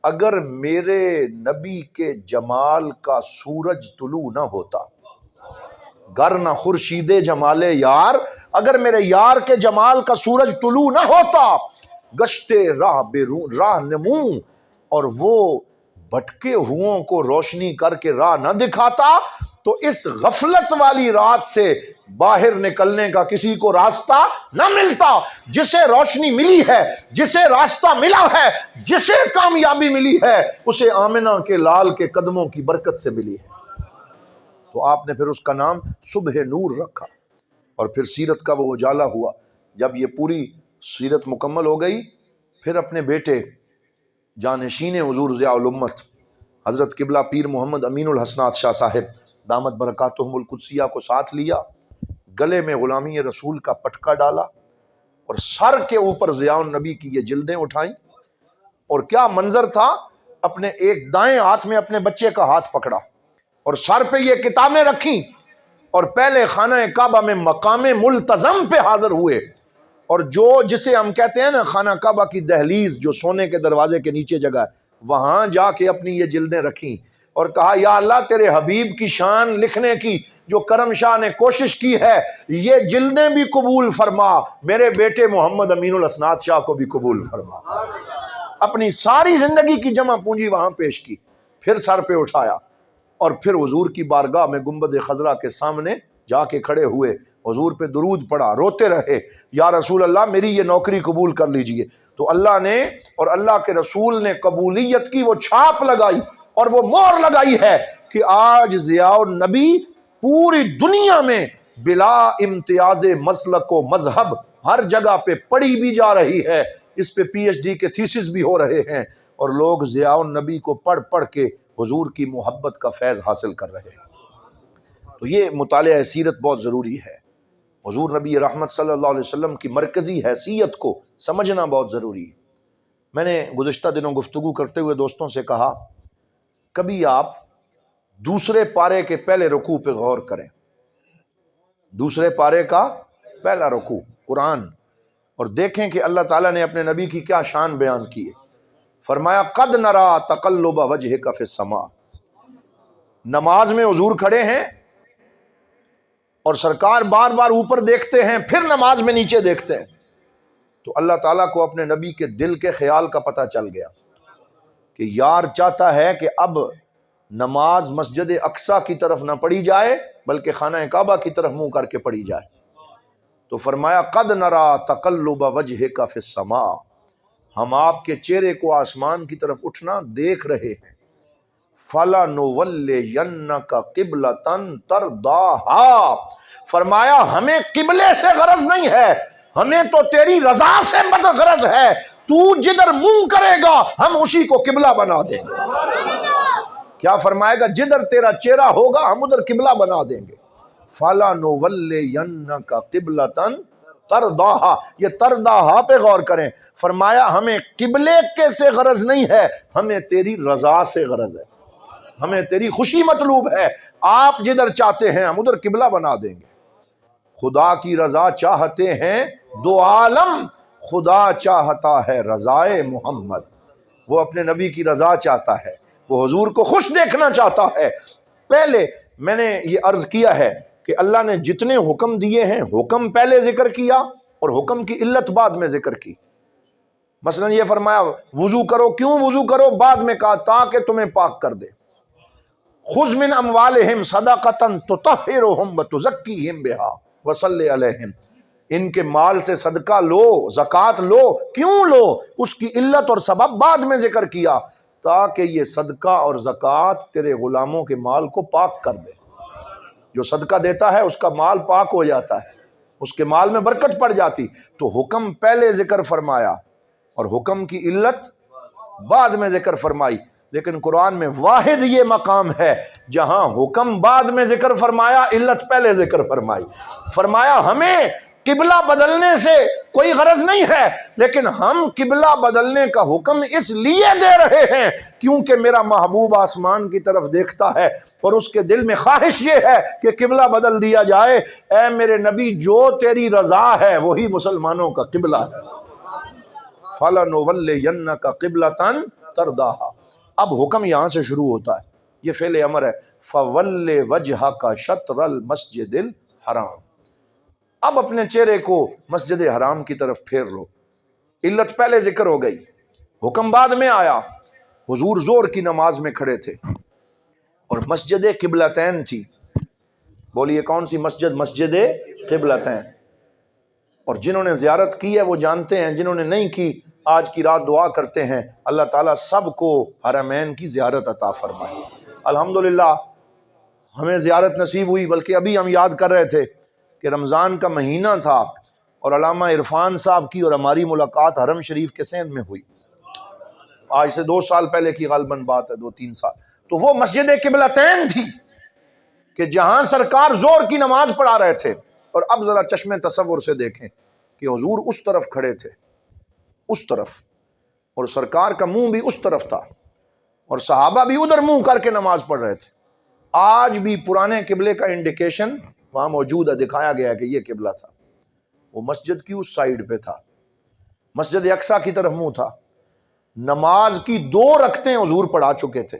اگر میرے نبی کے جمال کا سورج طلوع نہ ہوتا، گر نہ خورشید جمال یار، اگر میرے یار کے جمال کا سورج طلوع نہ ہوتا، گشتے راہ نموں، اور وہ بھٹکے ہوئوں کو روشنی کر کے راہ نہ دکھاتا، تو اس غفلت والی رات سے باہر نکلنے کا کسی کو راستہ نہ ملتا۔ جسے روشنی ملی ہے، جسے راستہ ملا ہے، جسے کامیابی ملی ہے، اسے آمنہ کے لال کے قدموں کی برکت سے ملی ہے۔ تو آپ نے پھر اس کا نام صبح نور رکھا، اور پھر سیرت کا وہ اجالا ہوا۔ جب یہ پوری سیرت مکمل ہو گئی، پھر اپنے بیٹے جانشین حضور ضیاء الامت حضرت قبلہ پیر محمد امین الحسنات شاہ صاحب دامت برکاتہم القدسیہ کو ساتھ لیا، گلے میں غلامی رسول کا پٹکا ڈالا، اور سر کے اوپر ضیاء النبی کی یہ جلدیں اٹھائیں، اور کیا منظر تھا، اپنے ایک دائیں ہاتھ میں اپنے بچے کا ہاتھ پکڑا، اور سر پہ یہ کتابیں رکھیں، اور پہلے خانہ کعبہ میں مقام ملتزم پہ حاضر ہوئے، اور جسے ہم کہتے ہیں نا خانہ کعبہ کی دہلیز، جو سونے کے دروازے کے نیچے جگہ ہے، وہاں جا کے اپنی یہ جلدیں رکھیں، اور کہا یا اللہ تیرے حبیب کی شان لکھنے کی جو کرم شاہ نے کوشش کی ہے، یہ جلدیں بھی قبول فرما، میرے بیٹے محمد امین الحسنات شاہ کو بھی قبول فرما۔ اپنی ساری زندگی کی جمع پونجی وہاں پیش کی، پھر سر پہ اٹھایا، اور پھر حضور کی بارگاہ میں گنبد خضرا کے سامنے جا کے کھڑے ہوئے، حضور پہ درود پڑھا، روتے رہے، یا رسول اللہ میری یہ نوکری قبول کر لیجئے۔ تو اللہ نے اور اللہ کے رسول نے قبولیت کی وہ چھاپ لگائی اور وہ مہر لگائی ہے کہ آج ضیاء النبی پوری دنیا میں بلا امتیاز مسلک و مذہب ہر جگہ پہ پڑھی بھی جا رہی ہے، اس پہ پی ایچ ڈی کے تھیسس بھی ہو رہے ہیں، اور لوگ ضیاء النبی کو پڑھ پڑھ کے حضور کی محبت کا فیض حاصل کر رہے ہیں۔ تو یہ مطالعہ سیرت بہت ضروری ہے، حضور نبی رحمت صلی اللہ علیہ وسلم کی مرکزی حیثیت کو سمجھنا بہت ضروری ہے۔ میں نے گزشتہ دنوں گفتگو کرتے ہوئے دوستوں سے کہا، کبھی آپ دوسرے پارے کے پہلے رکوع پہ غور کریں، دوسرے پارے کا پہلا رکوع قرآن، اور دیکھیں کہ اللہ تعالیٰ نے اپنے نبی کی کیا شان بیان کی ہے۔ فرمایا قد نرا تقلب وجہک فی السماء، نماز میں حضور کھڑے ہیں اور سرکار بار بار اوپر دیکھتے ہیں، پھر نماز میں نیچے دیکھتے ہیں، تو اللہ تعالیٰ کو اپنے نبی کے دل کے خیال کا پتہ چل گیا کہ یار چاہتا ہے کہ اب نماز مسجد اقصیٰ کی طرف نہ پڑھی جائے بلکہ خانہ کعبہ کی طرف منہ کر کے پڑھی جائے۔ تو فرمایا قد نرا تقلب وجہک فی السماء، ہم آپ کے چہرے کو آسمان کی طرف اٹھنا دیکھ رہے ہیں، فَلَنُوَلِّيَنَّكَ قِبْلَةً تَرْضَاهَا، فرمایا ہمیں قبلے سے غرض نہیں ہے، ہمیں تو تیری رضا سے غرض ہے، تو جدھر منہ کرے گا ہم اسی کو قبلہ بنا دیں گے۔ کیا فرمائے گا؟ جدھر تیرا چہرہ ہوگا ہم ادھر قبلہ بنا دیں گے۔ فَلَنُوَلِّيَنَّكَ قِبْلَةً تَرْضَاهَا، یہ ترضاہا پہ غور کریں، فرمایا ہمیں قبلے کے سے غرض نہیں ہے، ہمیں تیری رضا سے غرض ہے، ہمیں تیری خوشی مطلوب ہے، آپ جدھر چاہتے ہیں ہم ادھر قبلہ بنا دیں گے۔ خدا کی رضا چاہتے ہیں دو عالم، خدا چاہتا ہے رضائے محمد، وہ اپنے نبی کی رضا چاہتا ہے، وہ حضور کو خوش دیکھنا چاہتا ہے۔ پہلے میں نے یہ عرض کیا ہے کہ اللہ نے جتنے حکم دیے ہیں، حکم پہلے ذکر کیا اور حکم کی علت بعد میں ذکر کی۔ مثلا یہ فرمایا وضو کرو، کیوں وضو کرو؟ بعد میں کہا تاکہ تمہیں پاک کر دے۔ خذ من اموالہم صدقۃ تطہرہم وتزکیہم بہا وصلی علیہم، ان کے مال سے صدقہ لو، زکوٰۃ لو، کیوں لو؟ اس کی علت اور سبب بعد میں ذکر کیا، تاکہ یہ صدقہ اور زکوٰۃ تیرے غلاموں کے مال کو پاک کر دے۔ جو صدقہ دیتا ہے اس کا مال پاک ہو جاتا ہے، اس کے مال میں برکت پڑ جاتی۔ تو حکم پہلے ذکر فرمایا اور حکم کی علت بعد میں ذکر فرمائی، لیکن قرآن میں واحد یہ مقام ہے جہاں حکم بعد میں ذکر فرمایا، علت پہلے ذکر فرمائی۔ فرمایا ہمیں قبلہ بدلنے سے کوئی غرض نہیں ہے، لیکن ہم قبلہ بدلنے کا حکم اس لیے دے رہے ہیں کیونکہ میرا محبوب آسمان کی طرف دیکھتا ہے اور اس کے دل میں خواہش یہ ہے کہ قبلہ بدل دیا جائے۔ اے میرے نبی، جو تیری رضا ہے وہی مسلمانوں کا قبلہ ہے۔ فَلَنُوَلِّيَنَّكَ قِبْلَةً تَرْضَاهَا۔ اب حکم یہاں سے شروع ہوتا ہے، یہ فعل امر ہے، فَوَلِّ وَجْهَكَ شَطْرَ الْمَسْجِدِ الْحَرَامِ۔ اب اپنے چہرے کو مسجد حرام کی طرف پھیر لو۔ علت پہلے ذکر ہو گئی، حکم بعد میں آیا۔ حضور زور کی نماز میں کھڑے تھے اور مسجد قبلتین تھی۔ بولیے کون سی مسجد؟ مسجد قبلتین۔ اور جنہوں نے زیارت کی ہے وہ جانتے ہیں، جنہوں نے نہیں کی آج کی رات دعا کرتے ہیں اللہ تعالیٰ سب کو حرمین کی زیارت عطا فرمائے۔ الحمدللہ ہمیں زیارت نصیب ہوئی، بلکہ ابھی ہم یاد کر رہے تھے کہ رمضان کا مہینہ تھا اور علامہ عرفان صاحب کی اور ہماری ملاقات حرم شریف کے سیند میں ہوئی، آج سے 2 سال پہلے کی غالباً بات ہے، 2-3 سال۔ تو وہ مسجد قبلتین تھی کہ جہاں سرکار زور کی نماز پڑھا رہے تھے، اور اب ذرا چشم تصور سے دیکھیں کہ حضور اس طرف کھڑے تھے، اس طرف، اور سرکار کا منہ بھی اس طرف تھا اور صحابہ بھی ادھر منہ کر کے نماز پڑھ رہے تھے۔ آج بھی پرانے قبلے کا انڈیکیشن وہاں موجود ہے، دکھایا گیا ہے کہ یہ قبلہ تھا، وہ مسجد کی اس سائیڈ پہ تھا، مسجد اقصیٰ کی طرف منہ تھا۔ نماز کی 2 رکعتیں حضور پڑھا چکے تھے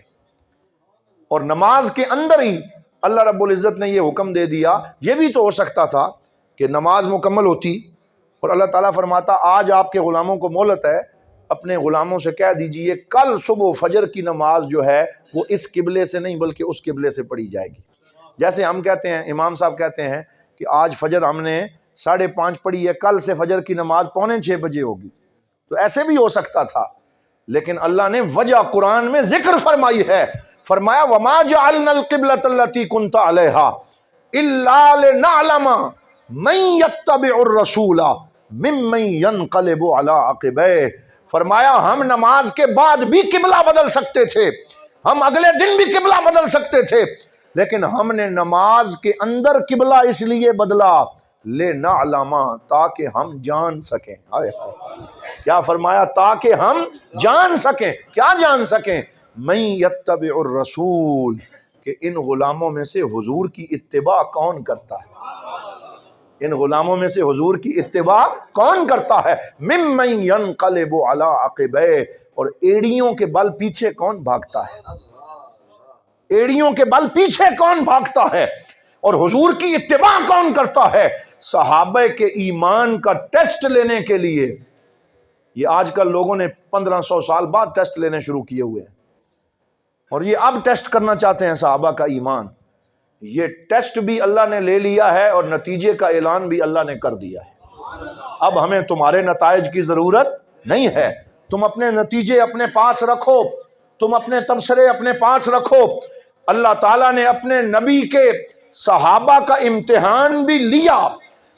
اور نماز کے اندر ہی اللہ رب العزت نے یہ حکم دے دیا۔ یہ بھی تو ہو سکتا تھا کہ نماز مکمل ہوتی اور اللہ تعالیٰ فرماتا آج آپ کے غلاموں کو مہلت ہے، اپنے غلاموں سے کہہ دیجئے کل صبح فجر کی نماز جو ہے وہ اس قبلے سے نہیں بلکہ اس قبلے سے پڑھی جائے گی۔ جیسے ہم کہتے ہیں، امام صاحب کہتے ہیں کہ آج فجر ہم نے 5:30 پڑھی ہے، کل سے فجر کی نماز 5:45 بجے ہوگی، تو ایسے بھی ہو سکتا تھا، لیکن اللہ نے وجہ قرآن میں ذکر فرمائی ہے، فرمایا وَمَا جَعَلْنَا الْقِبْلَةَ الَّتِي كُنْتَ عَلَيْهَا إِلَّا لِنَعْلَمَ مَن يَتَّبِعُ الرَّسُولَ مِمَّن يَنْقَلِبُ عَلَىٰ عَقِبَيْهِ۔ فرمایا ہم نماز کے بعد بھی قبلہ بدل سکتے تھے، ہم اگلے دن بھی قبلہ بدل سکتے تھے، لیکن ہم نے نماز کے اندر قبلہ اس لیے بدلا لِنَعْلَمَ تاکہ ہم جان سکیں۔ کیا فرمایا؟ تاکہ ہم جان سکیں۔ کیا جان سکیں؟ مَن يَتَّبِعُ الرَّسُولَ، کہ ان غلاموں میں سے حضور کی اتباع کون کرتا ہے، ان غلاموں میں سے حضور کی اتباع کون کرتا ہے، مِمَّن يَنْقَلِبُ عَلَىٰ عَقِبَيْهِ، اور ایڑیوں کے بل پیچھے کون بھاگتا ہے، ایڑیوں کے بل پیچھے کون بھاگتا ہے، اور حضور کی اتباع کون کرتا ہے۔ صحابہ کے ایمان کا ٹیسٹ لینے کے لیے، یہ آج کل لوگوں نے 1500 سال بعد ٹیسٹ لینے شروع کیے ہوئے ہیں، اور یہ اب ٹیسٹ کرنا چاہتے ہیں صحابہ کا ایمان۔ یہ ٹیسٹ بھی اللہ نے لے لیا ہے اور نتیجے کا اعلان بھی اللہ نے کر دیا ہے۔ اب ہمیں تمہارے نتائج کی ضرورت نہیں ہے، تم اپنے نتیجے اپنے پاس رکھو، تم اپنے تبصرے اپنے پاس رکھو۔ اللہ تعالیٰ نے اپنے نبی کے صحابہ کا امتحان بھی لیا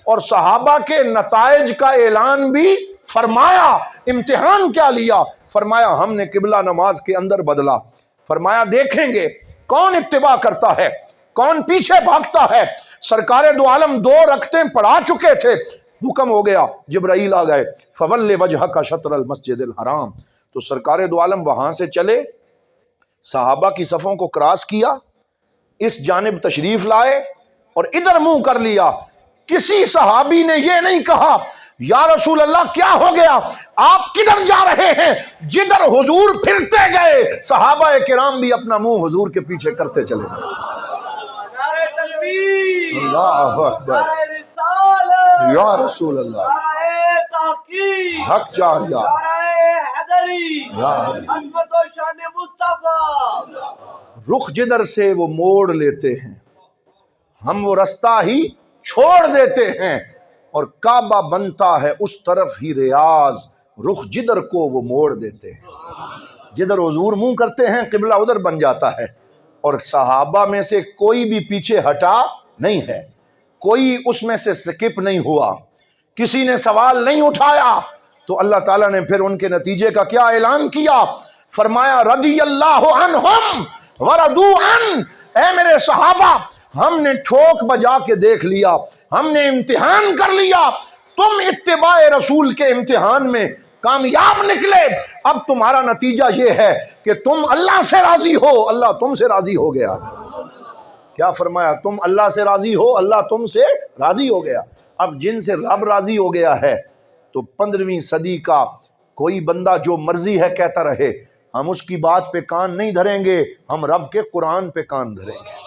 اور صحابہ کے نتائج کا اعلان بھی فرمایا۔ امتحان کیا لیا؟ فرمایا ہم نے قبلہ نماز کے اندر بدلا، فرمایا دیکھیں گے کون اتباع کرتا ہے، کون پیچھے بھاگتا ہے۔ سرکار دو عالم 2 رکعتیں پڑھا چکے تھے، حکم ہو گیا، جبرائیل آ گئے، فَوَلِّ وَجْهَكَ شَطْرَ الْمَسْجِدِ الْحَرَامِ، تو سرکار دو عالم وہاں سے چلے، صحابہ کی صفوں کو کراس کیا، اس جانب تشریف لائے اور ادھر منہ کر لیا۔ کسی صحابی نے یہ نہیں کہا یا رسول اللہ کیا ہو گیا، آپ کدھر جا رہے ہیں؟ جدھر حضور پھرتے گئے صحابہ کرام بھی اپنا منہ حضور کے پیچھے کرتے چلے گئے۔ اللہ اکبر، یا رسول اللہ، حق جاریہ، رخ جدھر سے وہ موڑ لیتے ہیں ہم وہ رستہ ہی چھوڑ دیتے ہیں، اور کعبہ بنتا ہے اس طرف ہی ریاض، رخ جدھر کو وہ موڑ دیتے ہیں، جدھر حضور منہ کرتے ہیں قبلہ ادھر بن جاتا ہے۔ اور صحابہ میں سے کوئی بھی پیچھے ہٹا نہیں ہے، کوئی اس میں سے سکپ نہیں ہوا، کسی نے سوال نہیں اٹھایا۔ تو اللہ تعالیٰ نے پھر ان کے نتیجے کا کیا اعلان کیا؟ فرمایا رضی اللہ عنہم ورضوا عنہ، اے میرے صحابہ ہم نے ٹھوک بجا کے دیکھ لیا، ہم نے امتحان کر لیا، تم اتباع رسول کے امتحان میں کامیاب نکلے، اب تمہارا نتیجہ یہ ہے کہ تم اللہ سے راضی ہو، اللہ تم سے راضی ہو گیا۔ کیا فرمایا؟ تم اللہ سے راضی ہو، اللہ تم سے راضی ہو گیا۔ اب جن سے رب راضی ہو گیا ہے تو 15ویں صدی کا کوئی بندہ جو مرضی ہے کہتا رہے، ہم اس کی بات پہ کان نہیں دھریں گے، ہم رب کے قرآن پہ کان دھریں گے،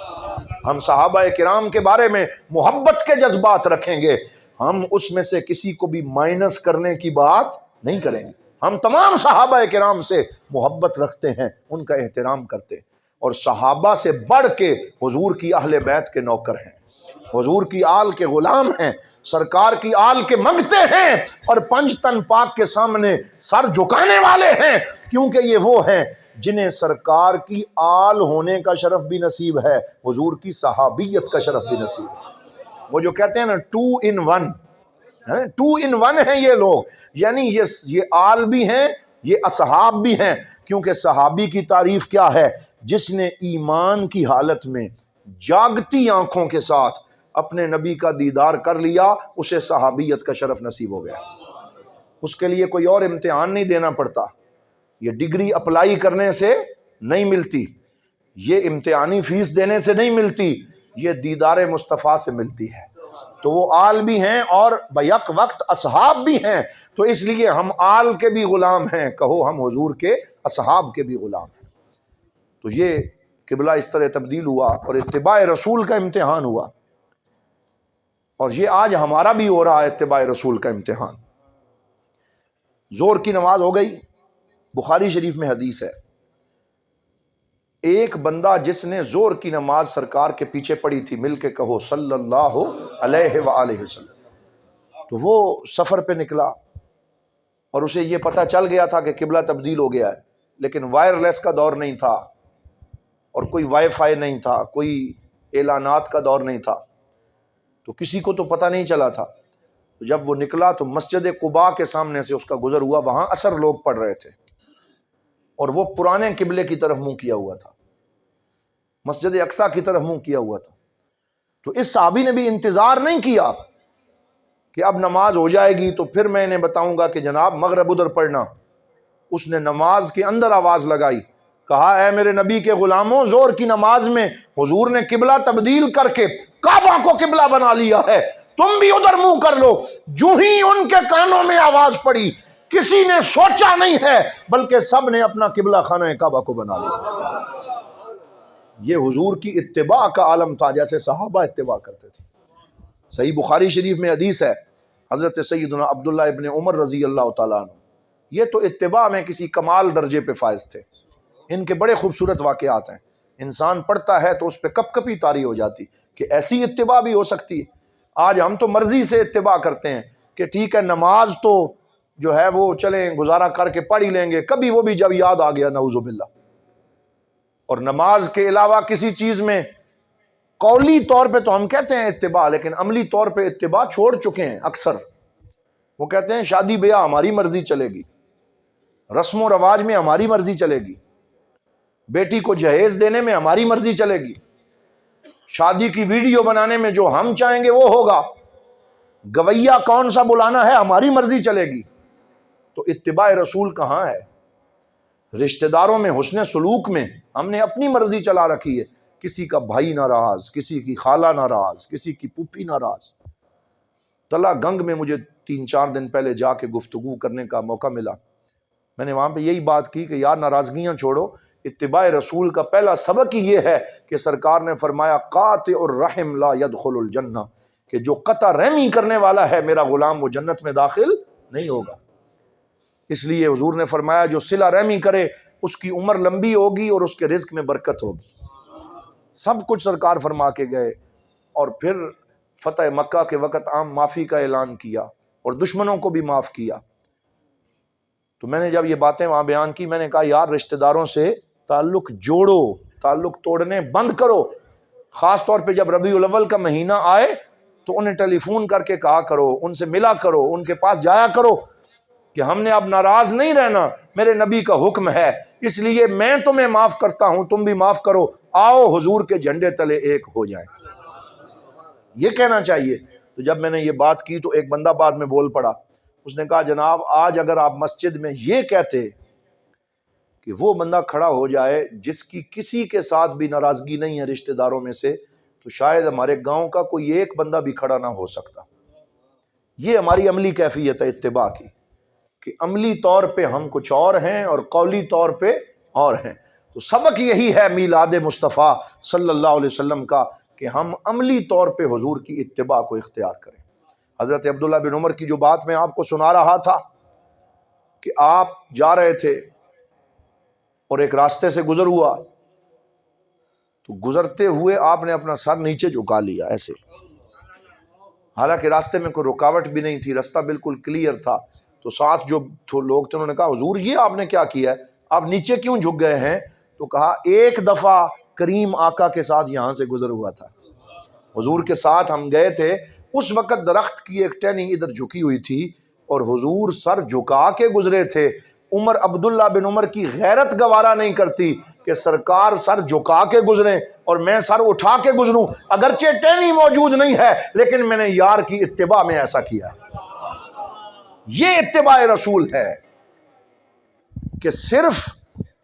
ہم صحابہ کرام کے بارے میں محبت کے جذبات رکھیں گے، ہم اس میں سے کسی کو بھی مائنس کرنے کی بات نہیں کریں گے، ہم تمام صحابہ کرام سے محبت رکھتے ہیں، ان کا احترام کرتے ہیں، اور صحابہ سے بڑھ کے حضور کی اہل بیت کے نوکر ہیں، حضور کی آل کے غلام ہیں، سرکار کی آل کے منگتے ہیں، اور 5 تن پاک کے سامنے سر جھکانے والے ہیں، کیونکہ یہ وہ ہیں جنہیں سرکار کی آل ہونے کا شرف بھی نصیب ہے، حضور کی صحابیت کا شرف بھی نصیب ہے۔ وہ جو کہتے ہیں نا 2 in 1، 2 in 1 ہیں یہ لوگ، یعنی یہ آل بھی ہیں، یہ اصحاب بھی ہیں، کیونکہ صحابی کی تعریف کیا ہے؟ جس نے ایمان کی حالت میں جاگتی آنکھوں کے ساتھ اپنے نبی کا دیدار کر لیا، اسے صحابیت کا شرف نصیب ہو گیا، اس کے لیے کوئی اور امتحان نہیں دینا پڑتا، یہ ڈگری اپلائی کرنے سے نہیں ملتی، یہ امتحانی فیس دینے سے نہیں ملتی، یہ دیدار مصطفیٰ سے ملتی ہے۔ تو وہ آل بھی ہیں اور بیک وقت اصحاب بھی ہیں، تو اس لیے ہم آل کے بھی غلام ہیں، کہو ہم حضور کے اصحاب کے بھی غلام ہیں۔ تو یہ قبلہ اس طرح تبدیل ہوا اور اتباع رسول کا امتحان ہوا، اور یہ آج ہمارا بھی ہو رہا ہے اتباع رسول کا امتحان۔ زور کی نماز ہو گئی، بخاری شریف میں حدیث ہے، ایک بندہ جس نے زور کی نماز سرکار کے پیچھے پڑھی تھی، مل کے کہو صلی اللہ علیہ وآلہ وسلم، تو وہ سفر پہ نکلا اور اسے یہ پتہ چل گیا تھا کہ قبلہ تبدیل ہو گیا ہے، لیکن وائرلیس کا دور نہیں تھا اور کوئی وائی فائی نہیں تھا، کوئی اعلانات کا دور نہیں تھا، تو کسی کو تو پتہ نہیں چلا تھا۔ جب وہ نکلا تو مسجد قباء کے سامنے سے اس کا گزر ہوا، وہاں عصر لوگ پڑھ رہے تھے اور وہ پرانے قبلے کی طرف منہ کیا ہوا تھا، مسجد اقصیٰ کی طرف منہ کیا ہوا تھا۔ تو اس صحابی نے بھی انتظار نہیں کیا کہ اب نماز ہو جائے گی تو پھر میں انہیں بتاؤں گا کہ جناب مغرب ادھر پڑھنا، اس نے نماز کے اندر آواز لگائی، کہا اے میرے نبی کے غلاموں، زور کی نماز میں حضور نے قبلہ تبدیل کر کے کعبہ کو قبلہ بنا لیا ہے، تم بھی ادھر منہ کر لو۔ جو ہی ان کے کانوں میں آواز پڑی، کسی نے سوچا نہیں ہے بلکہ سب نے اپنا قبلہ خانہ کعبہ کو بنا لیا۔ یہ حضور کی اتباع کا عالم تھا، جیسے صحابہ اتباع کرتے تھے۔ صحیح بخاری شریف میں حدیث ہے، حضرت سیدنا عبداللہ ابن عمر رضی اللہ تعالیٰ عنہ، یہ تو اتباع میں کسی کمال درجے پہ فائز تھے، ان کے بڑے خوبصورت واقعات ہیں، انسان پڑھتا ہے تو اس پہ کپ کپی طاری ہو جاتی کہ ایسی اتباع بھی ہو سکتی ہے۔ آج ہم تو مرضی سے اتباع کرتے ہیں کہ ٹھیک ہے نماز تو جو ہے وہ چلیں گزارا کر کے پڑھ ہی لیں گے، کبھی وہ بھی جب یاد آ گیا نعوذ باللہ۔ اور نماز کے علاوہ کسی چیز میں قولی طور پہ تو ہم کہتے ہیں اتباع، لیکن عملی طور پہ اتباع چھوڑ چکے ہیں اکثر۔ وہ کہتے ہیں شادی بیاہ ہماری مرضی چلے گی، رسم و رواج میں ہماری مرضی چلے گی، بیٹی کو جہیز دینے میں ہماری مرضی چلے گی، شادی کی ویڈیو بنانے میں جو ہم چاہیں گے وہ ہوگا، گویا کون سا بلانا ہے ہماری مرضی چلے گی۔ تو اتباع رسول کہاں ہے؟ رشتہ داروں میں حسن سلوک میں ہم نے اپنی مرضی چلا رکھی ہے، کسی کا بھائی ناراض، کسی کی خالہ ناراض، کسی کی پھوپھی ناراض۔ تلا گنگ میں مجھے 3-4 دن پہلے جا کے گفتگو کرنے کا موقع ملا، میں نے وہاں پہ یہی بات کی کہ یار ناراضگیاں چھوڑو، اتباع رسول کا پہلا سبق ہی یہ ہے کہ سرکار نے فرمایا قاطع الرحم لا يدخل الجنہ، کہ جو قطع رحمی کرنے والا ہے میرا غلام وہ جنت میں داخل نہیں ہوگا۔ اس لیے حضور نے فرمایا جو صلہ رحمی کرے اس کی عمر لمبی ہوگی اور اس کے رزق میں برکت ہوگی۔ سب کچھ سرکار فرما کے گئے، اور پھر فتح مکہ کے وقت عام معافی کا اعلان کیا اور دشمنوں کو بھی معاف کیا۔ تو میں نے جب یہ باتیں وہاں بیان کی، میں نے کہا یار رشتہ داروں سے تعلق جوڑو، تعلق توڑنے بند کرو، خاص طور پہ جب ربیع الاول کا مہینہ آئے تو انہیں ٹیلی فون کر کے کہا کرو، ان سے ملا کرو، ان کے پاس جایا کرو کہ ہم نے اب ناراض نہیں رہنا، میرے نبی کا حکم ہے، اس لیے میں تمہیں معاف کرتا ہوں، تم بھی معاف کرو، آؤ حضور کے جھنڈے تلے ایک ہو جائیں۔ یہ کہنا چاہیے۔ تو جب میں نے یہ بات کی تو ایک بندہ بعد میں بول پڑا، اس نے کہا جناب آج اگر آپ مسجد میں یہ کہتے کہ وہ بندہ کھڑا ہو جائے جس کی کسی کے ساتھ بھی ناراضگی نہیں ہے رشتہ داروں میں سے، تو شاید ہمارے گاؤں کا کوئی ایک بندہ بھی کھڑا نہ ہو سکتا۔ یہ ہماری عملی کیفیت ہے اتباع کی، کہ عملی طور پہ ہم کچھ اور ہیں اور قولی طور پہ اور ہیں۔ تو سبق یہی ہے میلاد مصطفیٰ صلی اللہ علیہ وسلم کا کہ ہم عملی طور پہ حضور کی اتباع کو اختیار کریں۔ حضرت عبداللہ بن عمر کی جو بات میں آپ کو سنا رہا تھا کہ آپ جا رہے تھے اور ایک راستے سے گزر ہوا، تو گزرتے ہوئے آپ نے اپنا سر نیچے جھکا لیا ایسے، حالانکہ راستے میں کوئی رکاوٹ بھی نہیں تھی، راستہ بالکل کلیئر تھا۔ تو ساتھ جو لوگ تھے انہوں نے کہا حضور یہ آپ نے کیا کیا ہے، آپ نیچے کیوں جھک گئے ہیں؟ تو کہا ایک دفعہ کریم آقا کے ساتھ یہاں سے گزر ہوا تھا، حضور کے ساتھ ہم گئے تھے، اس وقت درخت کی ایک ٹہنی ادھر جھکی ہوئی تھی اور حضور سر جھکا کے گزرے تھے۔ عبداللہ بن عمر کی غیرت گوارا نہیں کرتی کہ سرکار سر جھکا کے گزریں اور میں سر اٹھا کے گزروں، اگرچہ ٹہنی موجود نہیں ہے لیکن میں نے یار کی اتباع میں ایسا کیا ہے۔ یہ اتباع رسول ہے کہ صرف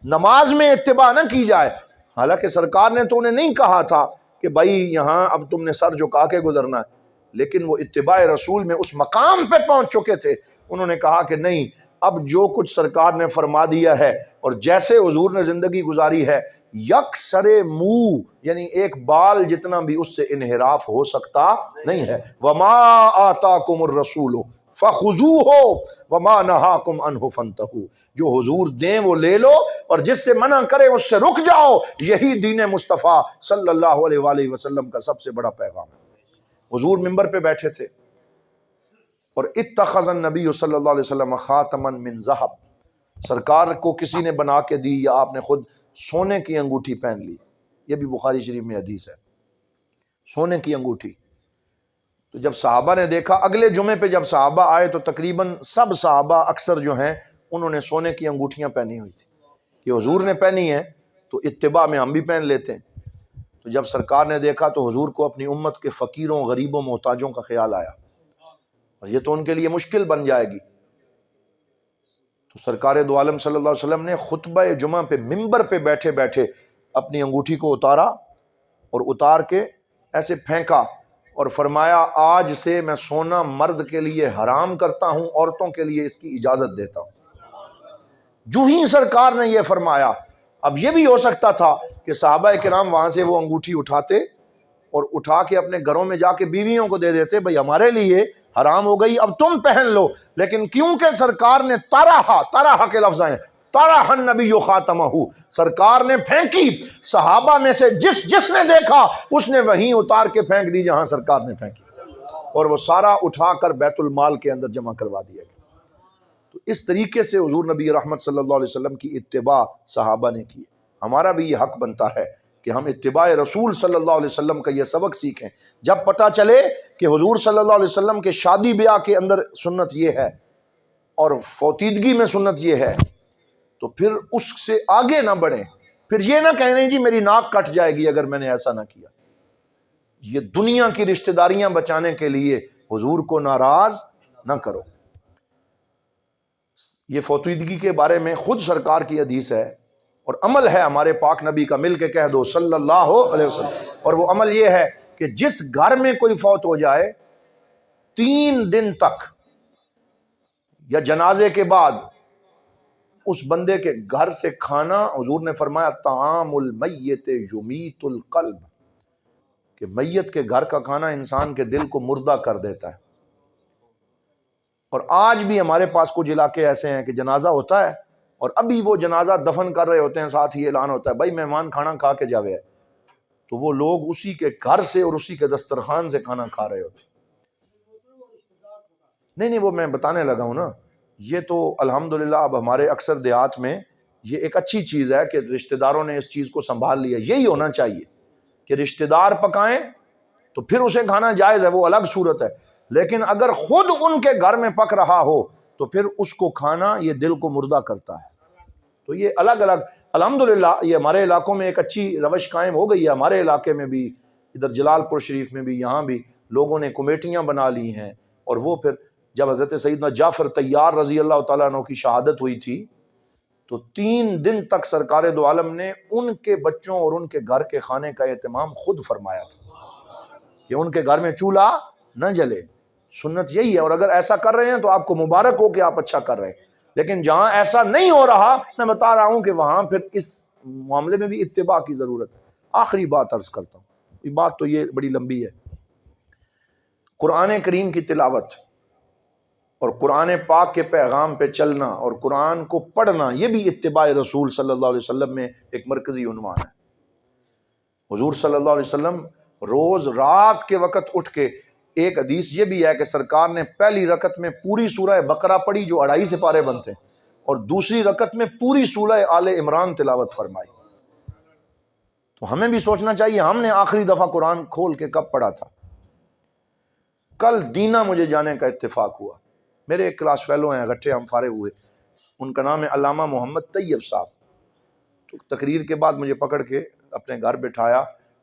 نماز میں اتباع نہ کی جائے، حالانکہ سرکار نے تو انہیں نہیں کہا تھا کہ بھائی یہاں اب تم نے سر جھکا کے گزرنا ہے، لیکن وہ اتباع رسول میں اس مقام پہ پہنچ چکے تھے، انہوں نے کہا کہ نہیں اب جو کچھ سرکار نے فرما دیا ہے اور جیسے حضور نے زندگی گزاری ہے، یک سرے منہ یعنی ایک بال جتنا بھی اس سے انحراف ہو سکتا نہیں ہے۔ وما آتاکم الرسول فخذوہ وما نہاکم عنہ فانتہوا، جو حضور دیں وہ لے لو اور جس سے منع کرے اس سے رک جاؤ، یہی دین مصطفیٰ صلی اللہ علیہ وآلہ وسلم کا سب سے بڑا پیغام ہے۔ حضور منبر پہ بیٹھے تھے اور اتخذ النبی صلی اللہ علیہ وسلم خاتما من ذہب، سرکار کو کسی نے بنا کے دی یا آپ نے خود سونے کی انگوٹھی پہن لی، یہ بھی بخاری شریف میں حدیث ہے، سونے کی انگوٹھی۔ تو جب صحابہ نے دیکھا، اگلے جمعے پہ جب صحابہ آئے تو تقریباً سب صحابہ اکثر جو ہیں انہوں نے سونے کی انگوٹھیاں پہنی ہوئی تھی کہ حضور نے پہنی ہے تو اتباع میں ہم بھی پہن لیتے ہیں۔ تو جب سرکار نے دیکھا تو حضور کو اپنی امت کے فقیروں غریبوں محتاجوں کا خیال آیا اور یہ تو ان کے لیے مشکل بن جائے گی، تو سرکار دو عالم صلی اللہ علیہ وسلم نے خطبہ جمعہ پہ منبر پہ بیٹھے بیٹھے اپنی انگوٹھی کو اتارا اور اتار کے ایسے پھینکا اور فرمایا آج سے میں سونا مرد کے لیے حرام کرتا ہوں، عورتوں کے لیے اس کی اجازت دیتا ہوں۔ جو ہی سرکار نے یہ فرمایا، اب یہ بھی ہو سکتا تھا کہ صحابہ کرام وہاں سے وہ انگوٹھی اٹھاتے اور اٹھا کے اپنے گھروں میں جا کے بیویوں کو دے دیتے، بھئی ہمارے لیے حرام ہو گئی اب تم پہن لو، لیکن کیونکہ سرکار نے طرح کے لفظ ہیں، طرح النبی خاتمہ، سرکار نے پھینکی، صحابہ میں سے جس نے دیکھا اس نے وہیں اتار کے پھینک دی جہاں سرکار نے پھینکی، اور وہ سارا اٹھا کر بیت المال کے اندر جمع کروا دیا گیا۔ تو اس طریقے سے حضور نبی رحمت صلی اللہ علیہ وسلم کی اتباع صحابہ نے کی۔ ہمارا بھی یہ حق بنتا ہے کہ ہم اتباع رسول صلی اللہ علیہ وسلم کا یہ سبق سیکھیں۔ جب پتہ چلے کہ حضور صلی اللہ علیہ وسلم کے شادی بیاہ کے اندر سنت یہ ہے اور فوتیدگی میں سنت یہ ہے، تو پھر اس سے آگے نہ بڑھیں، پھر یہ نہ کہیں نہیں جی میری ناک کٹ جائے گی اگر میں نے ایسا نہ کیا۔ یہ دنیا کی رشتہ داریاں بچانے کے لیے حضور کو ناراض نہ کرو۔ یہ فوتیدگی کے بارے میں خود سرکار کی حدیث ہے اور عمل ہے ہمارے پاک نبی کا، مل کے کہہ دو صلی اللہ علیہ وسلم، اور وہ عمل یہ ہے کہ جس گھر میں کوئی فوت ہو جائے 3 دن تک یا جنازے کے بعد اس بندے کے گھر سے کھانا، حضور نے فرمایا طعام المیت یمیت القلب، کہ میت کے گھر کا کھانا انسان کے دل کو مردہ کر دیتا ہے۔ اور آج بھی ہمارے پاس کچھ علاقے ایسے ہیں کہ جنازہ ہوتا ہے اور ابھی وہ جنازہ دفن کر رہے ہوتے ہیں، ساتھ ہی اعلان ہوتا ہے بھائی مہمان کھانا کھا کے جاوے، تو وہ لوگ اسی کے گھر سے اور اسی کے دسترخوان سے کھانا کھا رہے ہوتے ہیں۔ نہیں وہ میں بتانے لگا ہوں نا، یہ تو الحمدللہ اب ہمارے اکثر دیہات میں یہ ایک اچھی چیز ہے کہ رشتہ داروں نے اس چیز کو سنبھال لیا۔ یہی ہونا چاہیے کہ رشتہ دار پکائیں تو پھر اسے کھانا جائز ہے، وہ الگ صورت ہے، لیکن اگر خود ان کے گھر میں پک رہا ہو تو پھر اس کو کھانا یہ دل کو مردہ کرتا ہے۔ تو یہ الگ الگ الحمدللہ یہ ہمارے علاقوں میں ایک اچھی روش قائم ہو گئی ہے، ہمارے علاقے میں بھی، ادھر جلال پور شریف میں بھی، یہاں بھی لوگوں نے کمیٹیاں بنا لی ہیں، اور وہ پھر جب حضرت سیدنا جعفر طیار رضی اللہ تعالیٰ عنہ کی شہادت ہوئی تھی تو 3 دن تک سرکار دو عالم نے ان کے بچوں اور ان کے گھر کے کھانے کا اہتمام خود فرمایا تھا کہ ان کے گھر میں چولہا نہ جلے. سنت یہی ہے، اور اگر ایسا کر رہے ہیں تو آپ کو مبارک ہو کہ آپ اچھا کر رہے ہیں. لیکن جہاں ایسا نہیں ہو رہا، میں بتا رہا ہوں کہ وہاں پھر اس معاملے میں بھی اتباع کی ضرورت ہے. آخری بات عرض کرتا ہوں، یہ بات تو یہ بڑی لمبی ہے. قرآن کریم کی تلاوت اور قرآن پاک کے پیغام پہ چلنا اور قرآن کو پڑھنا، یہ بھی اتباع رسول صلی اللہ علیہ وسلم میں ایک مرکزی عنوان ہے. حضور صلی اللہ علیہ وسلم روز رات کے وقت اٹھ کے، ایک حدیث یہ بھی ہے کہ سرکار نے پہلی رکعت میں پوری سورہ بقرہ پڑھی جو 2.5 سپارے بنتے ہیں، اور دوسری رکعت میں پوری سورہ آل عمران تلاوت فرمائی. تو ہمیں بھی سوچنا چاہیے ہم نے آخری دفعہ قرآن کھول کے کب پڑھا تھا. کل دینا مجھے جانے کا اتفاق ہوا، میرے ایک کلاس فیلو ہیں، اگٹھے ہم فارغ ہوئے، ان کا نام ہے علامہ محمد طیب صاحب. تو تقریر کے بعد مجھے پکڑ کے اپنے گھر بٹھایا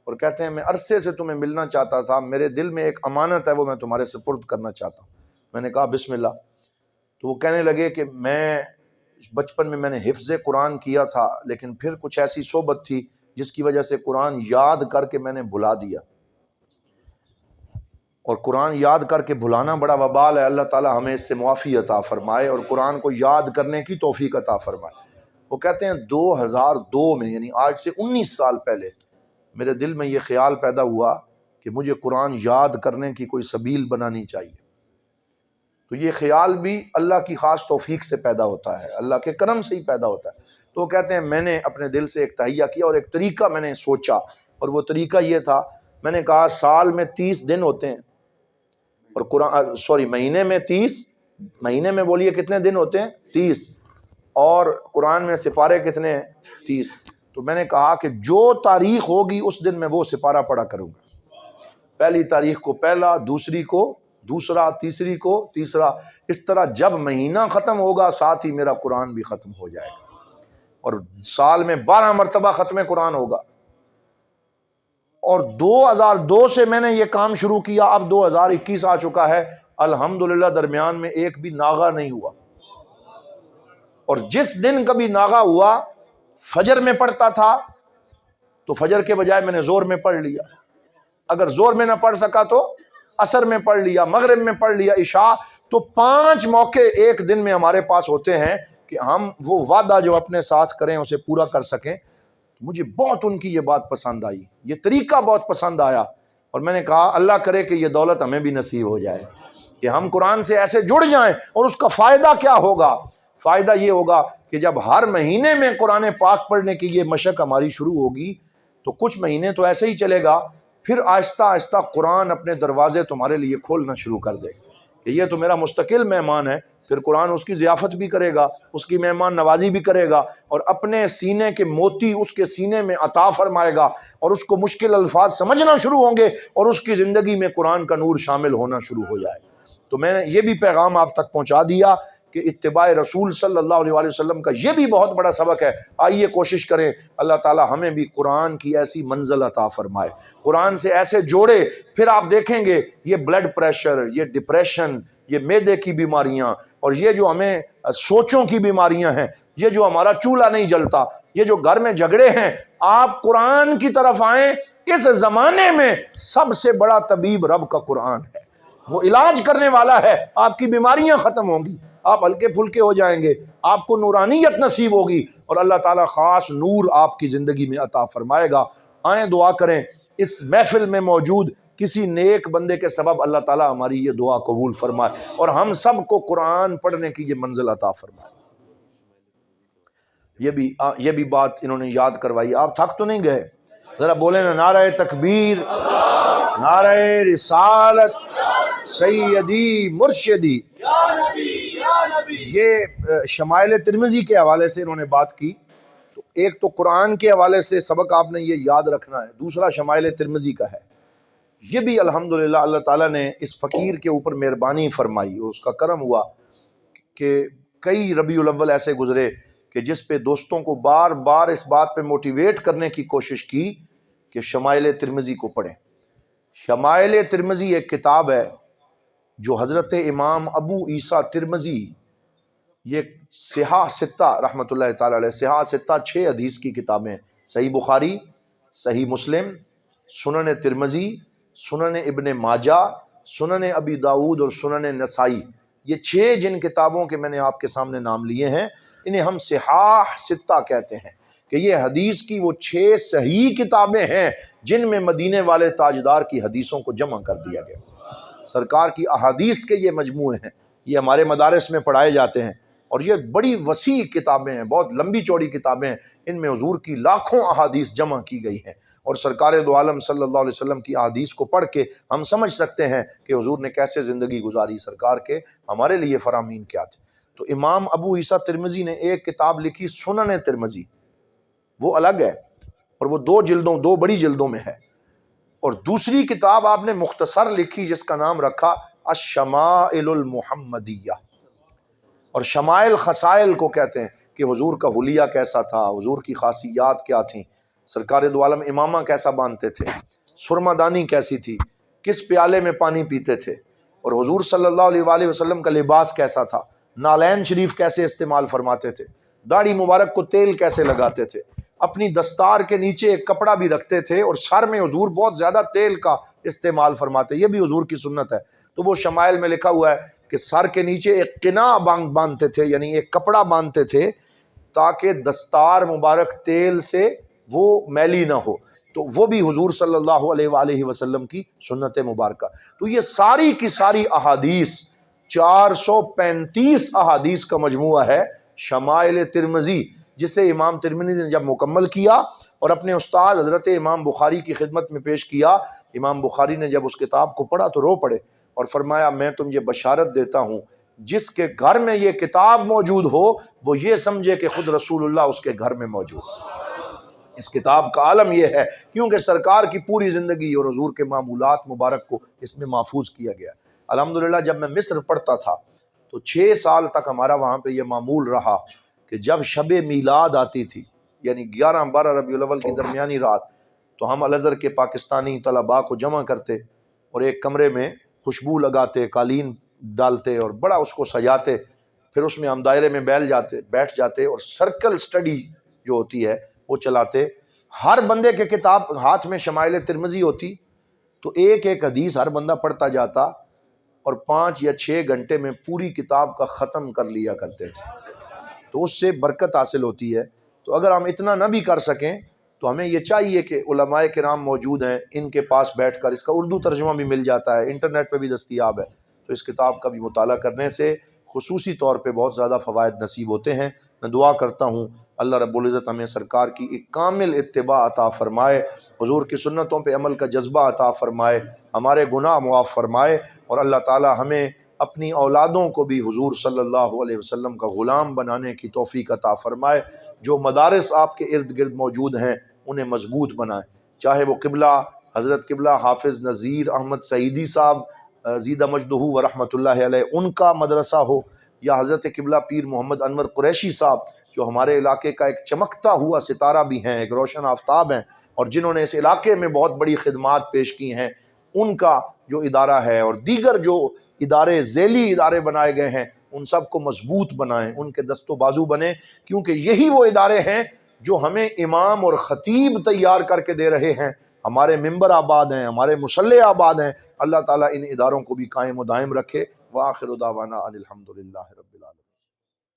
اور کہتے ہیں میں عرصے سے تمہیں ملنا چاہتا تھا، میرے دل میں ایک امانت ہے وہ میں تمہارے سپرد کرنا چاہتا ہوں. میں نے کہا بسم اللہ. تو وہ کہنے لگے کہ میں بچپن میں نے حفظ قرآن کیا تھا، لیکن پھر کچھ ایسی صحبت تھی جس کی وجہ سے قرآن یاد کر کے میں نے بھلا دیا، اور قرآن یاد کر کے بھلانا بڑا وبال ہے. اللہ تعالی ہمیں اس سے معافی عطا فرمائے اور قرآن کو یاد کرنے کی توفیق عطا فرمائے. وہ کہتے ہیں 2002 میں، یعنی آج سے 19 سال پہلے، میرے دل میں یہ خیال پیدا ہوا کہ مجھے قرآن یاد کرنے کی کوئی سبیل بنانی چاہیے. تو یہ خیال بھی اللہ کی خاص توفیق سے پیدا ہوتا ہے، اللہ کے کرم سے ہی پیدا ہوتا ہے. تو وہ کہتے ہیں میں نے اپنے دل سے ایک تہیہ کیا اور ایک طریقہ میں نے سوچا، اور وہ طریقہ یہ تھا، میں نے کہا سال میں 30 دن ہوتے ہیں، اور قرآن مہینے میں 30، مہینے میں بولیے کتنے دن ہوتے ہیں؟ 30، اور قرآن میں سپارے کتنے ہیں؟ 30. تو میں نے کہا کہ جو تاریخ ہوگی اس دن میں وہ سپارہ پڑھا کروں گا. پہلی تاریخ کو پہلا، دوسری کو دوسرا، تیسری کو تیسرا. اس طرح جب مہینہ ختم ہوگا ساتھ ہی میرا قرآن بھی ختم ہو جائے گا، اور سال میں 12 مرتبہ ختم قرآن ہوگا. اور 2002 سے میں نے یہ کام شروع کیا، اب 2021 آ چکا ہے، الحمدللہ درمیان میں ایک بھی ناغہ نہیں ہوا. اور جس دن کبھی ناغہ ہوا فجر میں پڑھتا تھا تو فجر کے بجائے میں نے زور میں پڑھ لیا، اگر زور میں نہ پڑھ سکا تو عصر میں پڑھ لیا، مغرب میں پڑھ لیا، عشاء. تو 5 موقع ایک دن میں ہمارے پاس ہوتے ہیں کہ ہم وہ وعدہ جو اپنے ساتھ کریں اسے پورا کر سکیں. مجھے بہت ان کی یہ بات پسند آئی، یہ طریقہ بہت پسند آیا، اور میں نے کہا اللہ کرے کہ یہ دولت ہمیں بھی نصیب ہو جائے کہ ہم قرآن سے ایسے جڑ جائیں. اور اس کا فائدہ کیا ہوگا؟ فائدہ یہ ہوگا کہ جب ہر مہینے میں قرآن پاک پڑھنے کی یہ مشق ہماری شروع ہوگی تو کچھ مہینے تو ایسے ہی چلے گا، پھر آہستہ آہستہ قرآن اپنے دروازے تمہارے لیے کھولنا شروع کر دے کہ یہ تو میرا مستقل مہمان ہے. پھر قرآن اس کی ضیافت بھی کرے گا، اس کی مہمان نوازی بھی کرے گا، اور اپنے سینے کے موتی اس کے سینے میں عطا فرمائے گا، اور اس کو مشکل الفاظ سمجھنا شروع ہوں گے، اور اس کی زندگی میں قرآن کا نور شامل ہونا شروع ہو جائے. تو میں نے یہ بھی پیغام آپ تک پہنچا دیا کہ اتباع رسول صلی اللہ علیہ وآلہ وسلم کا یہ بھی بہت بڑا سبق ہے. آئیے کوشش کریں اللہ تعالی ہمیں بھی قرآن کی ایسی منزل عطا فرمائے، قرآن سے ایسے جوڑے. پھر آپ دیکھیں گے یہ بلڈ پریشر، یہ ڈپریشن، یہ معدے کی بیماریاں، اور یہ جو ہمیں سوچوں کی بیماریاں ہیں، یہ جو ہمارا چولہا نہیں جلتا، یہ جو گھر میں جھگڑے ہیں، آپ قرآن کی طرف آئیں. اس زمانے میں سب سے بڑا طبیب رب کا قرآن ہے، وہ علاج کرنے والا ہے. آپ کی بیماریاں ختم ہوں گی، آپ ہلکے پھلکے ہو جائیں گے، آپ کو نورانیت نصیب ہوگی، اور اللہ تعالیٰ خاص نور آپ کی زندگی میں عطا فرمائے گا. آئیں دعا کریں اس محفل میں موجود کسی نیک بندے کے سبب اللہ تعالیٰ ہماری یہ دعا قبول فرمائے اور ہم سب کو قرآن پڑھنے کی یہ منزل عطا فرمائے. یہ بھی بات انہوں نے یاد کروائی. آپ تھک تو نہیں گئے؟ ذرا بولیں نا، نعرہ تکبیر، نعرہ رسالت، سیدی مرشدی. یہ شمائل ترمذی کے حوالے سے انہوں نے بات کی. تو ایک تو قرآن کے حوالے سے سبق آپ نے یہ یاد رکھنا ہے، دوسرا شمائل ترمذی کا ہے. یہ بھی الحمدللہ اللہ تعالیٰ نے اس فقیر کے اوپر مہربانی فرمائی اور اس کا کرم ہوا کہ کئی ربیع الاول ایسے گزرے کہ جس پہ دوستوں کو بار بار اس بات پہ موٹیویٹ کرنے کی کوشش کی کہ شمائل ترمذی کو پڑھیں. شمائل ترمذی ایک کتاب ہے جو حضرت امام ابو عیسیٰ ترمذی، یہ صحاح ستہ رحمۃ اللہ تعالی علیہ، صحاح ستہ 6 حدیث کی کتابیں ہیں، صحیح بخاری، صحیح مسلم، سنن ترمذی، سنن ابن ماجہ، سنن ابی داؤد اور سنن نسائی، یہ 6 جن کتابوں کے میں نے آپ کے سامنے نام لیے ہیں، انہیں ہم صحاح ستہ کہتے ہیں کہ یہ حدیث کی وہ 6 صحیح کتابیں ہیں جن میں مدینے والے تاجدار کی حدیثوں کو جمع کر دیا گیا۔ سرکار کی احادیث کے یہ مجموعے ہیں، یہ ہمارے مدارس میں پڑھائے جاتے ہیں، اور یہ بڑی وسیع کتابیں ہیں، بہت لمبی چوڑی کتابیں ہیں، ان میں حضور کی لاکھوں احادیث جمع کی گئی ہیں، اور سرکار دو عالم صلی اللہ علیہ وسلم کی احادیث کو پڑھ کے ہم سمجھ سکتے ہیں کہ حضور نے کیسے زندگی گزاری، سرکار کے ہمارے لیے فرامین کیا تھے۔ تو امام ابو عیسیٰ ترمذی نے ایک کتاب لکھی سنن ترمذی، وہ الگ ہے اور وہ 2 بڑی جلدوں میں ہے، اور دوسری کتاب آپ نے مختصر لکھی جس کا نام رکھا الشمائل المحمدیہ، اور شمائل خصائل کو کہتے ہیں کہ حضور کا حلیہ کیسا تھا، حضور کی خاصیات کیا تھیں، سرکار دو عالم امامہ کیسا باندھتے تھے، سرمہ دانی کیسی تھی، کس پیالے میں پانی پیتے تھے، اور حضور صلی اللہ علیہ وآلہ وسلم کا لباس کیسا تھا، نالین شریف کیسے استعمال فرماتے تھے، داڑھی مبارک کو تیل کیسے لگاتے تھے، اپنی دستار کے نیچے ایک کپڑا بھی رکھتے تھے، اور سر میں حضور بہت زیادہ تیل کا استعمال فرماتے، یہ بھی حضور کی سنت ہے۔ تو وہ شمائل میں لکھا ہوا ہے کہ سر کے نیچے ایک قناع باندھتے تھے، یعنی ایک کپڑا باندھتے تھے تاکہ دستار مبارک تیل سے وہ میلی نہ ہو، تو وہ بھی حضور صلی اللہ علیہ وآلہ وسلم کی سنت مبارکہ۔ تو یہ ساری کی ساری احادیث 435 احادیث کا مجموعہ ہے شمائل ترمذی، جسے امام ترمذی نے جب مکمل کیا اور اپنے استاد حضرت امام بخاری کی خدمت میں پیش کیا، امام بخاری نے جب اس کتاب کو پڑھا تو رو پڑے اور فرمایا میں تمہیں بشارت دیتا ہوں جس کے گھر میں یہ کتاب موجود ہو وہ یہ سمجھے کہ خود رسول اللہ اس کے گھر میں موجود ہے۔ اس کتاب کا عالم یہ ہے کیونکہ سرکار کی پوری زندگی اور حضور کے معمولات مبارک کو اس میں محفوظ کیا گیا۔ الحمدللہ جب میں مصر پڑھتا تھا تو 6 سال تک ہمارا وہاں پہ یہ معمول رہا کہ جب شب میلاد آتی تھی، یعنی 11-12 ربیع الاول کی درمیانی رات، تو ہم الازہر کے پاکستانی طلباء کو جمع کرتے اور ایک کمرے میں خوشبو لگاتے، قالین ڈالتے اور بڑا اس کو سجاتے، پھر اس میں ہم دائرے میں بیٹھ جاتے اور سرکل سٹڈی جو ہوتی ہے وہ چلاتے۔ ہر بندے کے کتاب ہاتھ میں شمائل ترمذی ہوتی تو ایک ایک حدیث ہر بندہ پڑھتا جاتا اور 5 یا 6 گھنٹے میں پوری کتاب کا ختم کر لیا کرتے تھے، تو اس سے برکت حاصل ہوتی ہے۔ تو اگر ہم اتنا نہ بھی کر سکیں تو ہمیں یہ چاہیے کہ علماء کرام موجود ہیں، ان کے پاس بیٹھ کر، اس کا اردو ترجمہ بھی مل جاتا ہے، انٹرنیٹ پہ بھی دستیاب ہے، تو اس کتاب کا بھی مطالعہ کرنے سے خصوصی طور پہ بہت زیادہ فوائد نصیب ہوتے ہیں۔ میں دعا کرتا ہوں اللہ رب العزت ہمیں سرکار کی ایک کامل اتباع عطا فرمائے، حضور کی سنتوں پہ عمل کا جذبہ عطا فرمائے، ہمارے گناہ معاف فرمائے، اور اللہ تعالی ہمیں اپنی اولادوں کو بھی حضور صلی اللہ علیہ وسلم کا غلام بنانے کی توفیق عطا فرمائے۔ جو مدارس آپ کے ارد گرد موجود ہیں انہیں مضبوط بنائیں، چاہے وہ قبلہ حضرت قبلہ حافظ نذیر احمد سعیدی صاحب زیدہ مجدہ و رحمۃ اللہ علیہ ان کا مدرسہ ہو، یا حضرت قبلہ پیر محمد انور قریشی صاحب جو ہمارے علاقے کا ایک چمکتا ہوا ستارہ بھی ہیں، ایک روشن آفتاب ہیں، اور جنہوں نے اس علاقے میں بہت بڑی خدمات پیش کی ہیں، ان کا جو ادارہ ہے، اور دیگر جو ادارے ذیلی ادارے بنائے گئے ہیں ان سب کو مضبوط بنائیں، ان کے دست و بازو بنیں، کیونکہ یہی وہ ادارے ہیں جو ہمیں امام اور خطیب تیار کر کے دے رہے ہیں۔ ہمارے ممبر آباد ہیں، ہمارے مصلی آباد ہیں، اللہ تعالیٰ ان اداروں کو بھی قائم و دائم رکھے۔ وآخر دعوانا ان الحمدللہ رب العالمین۔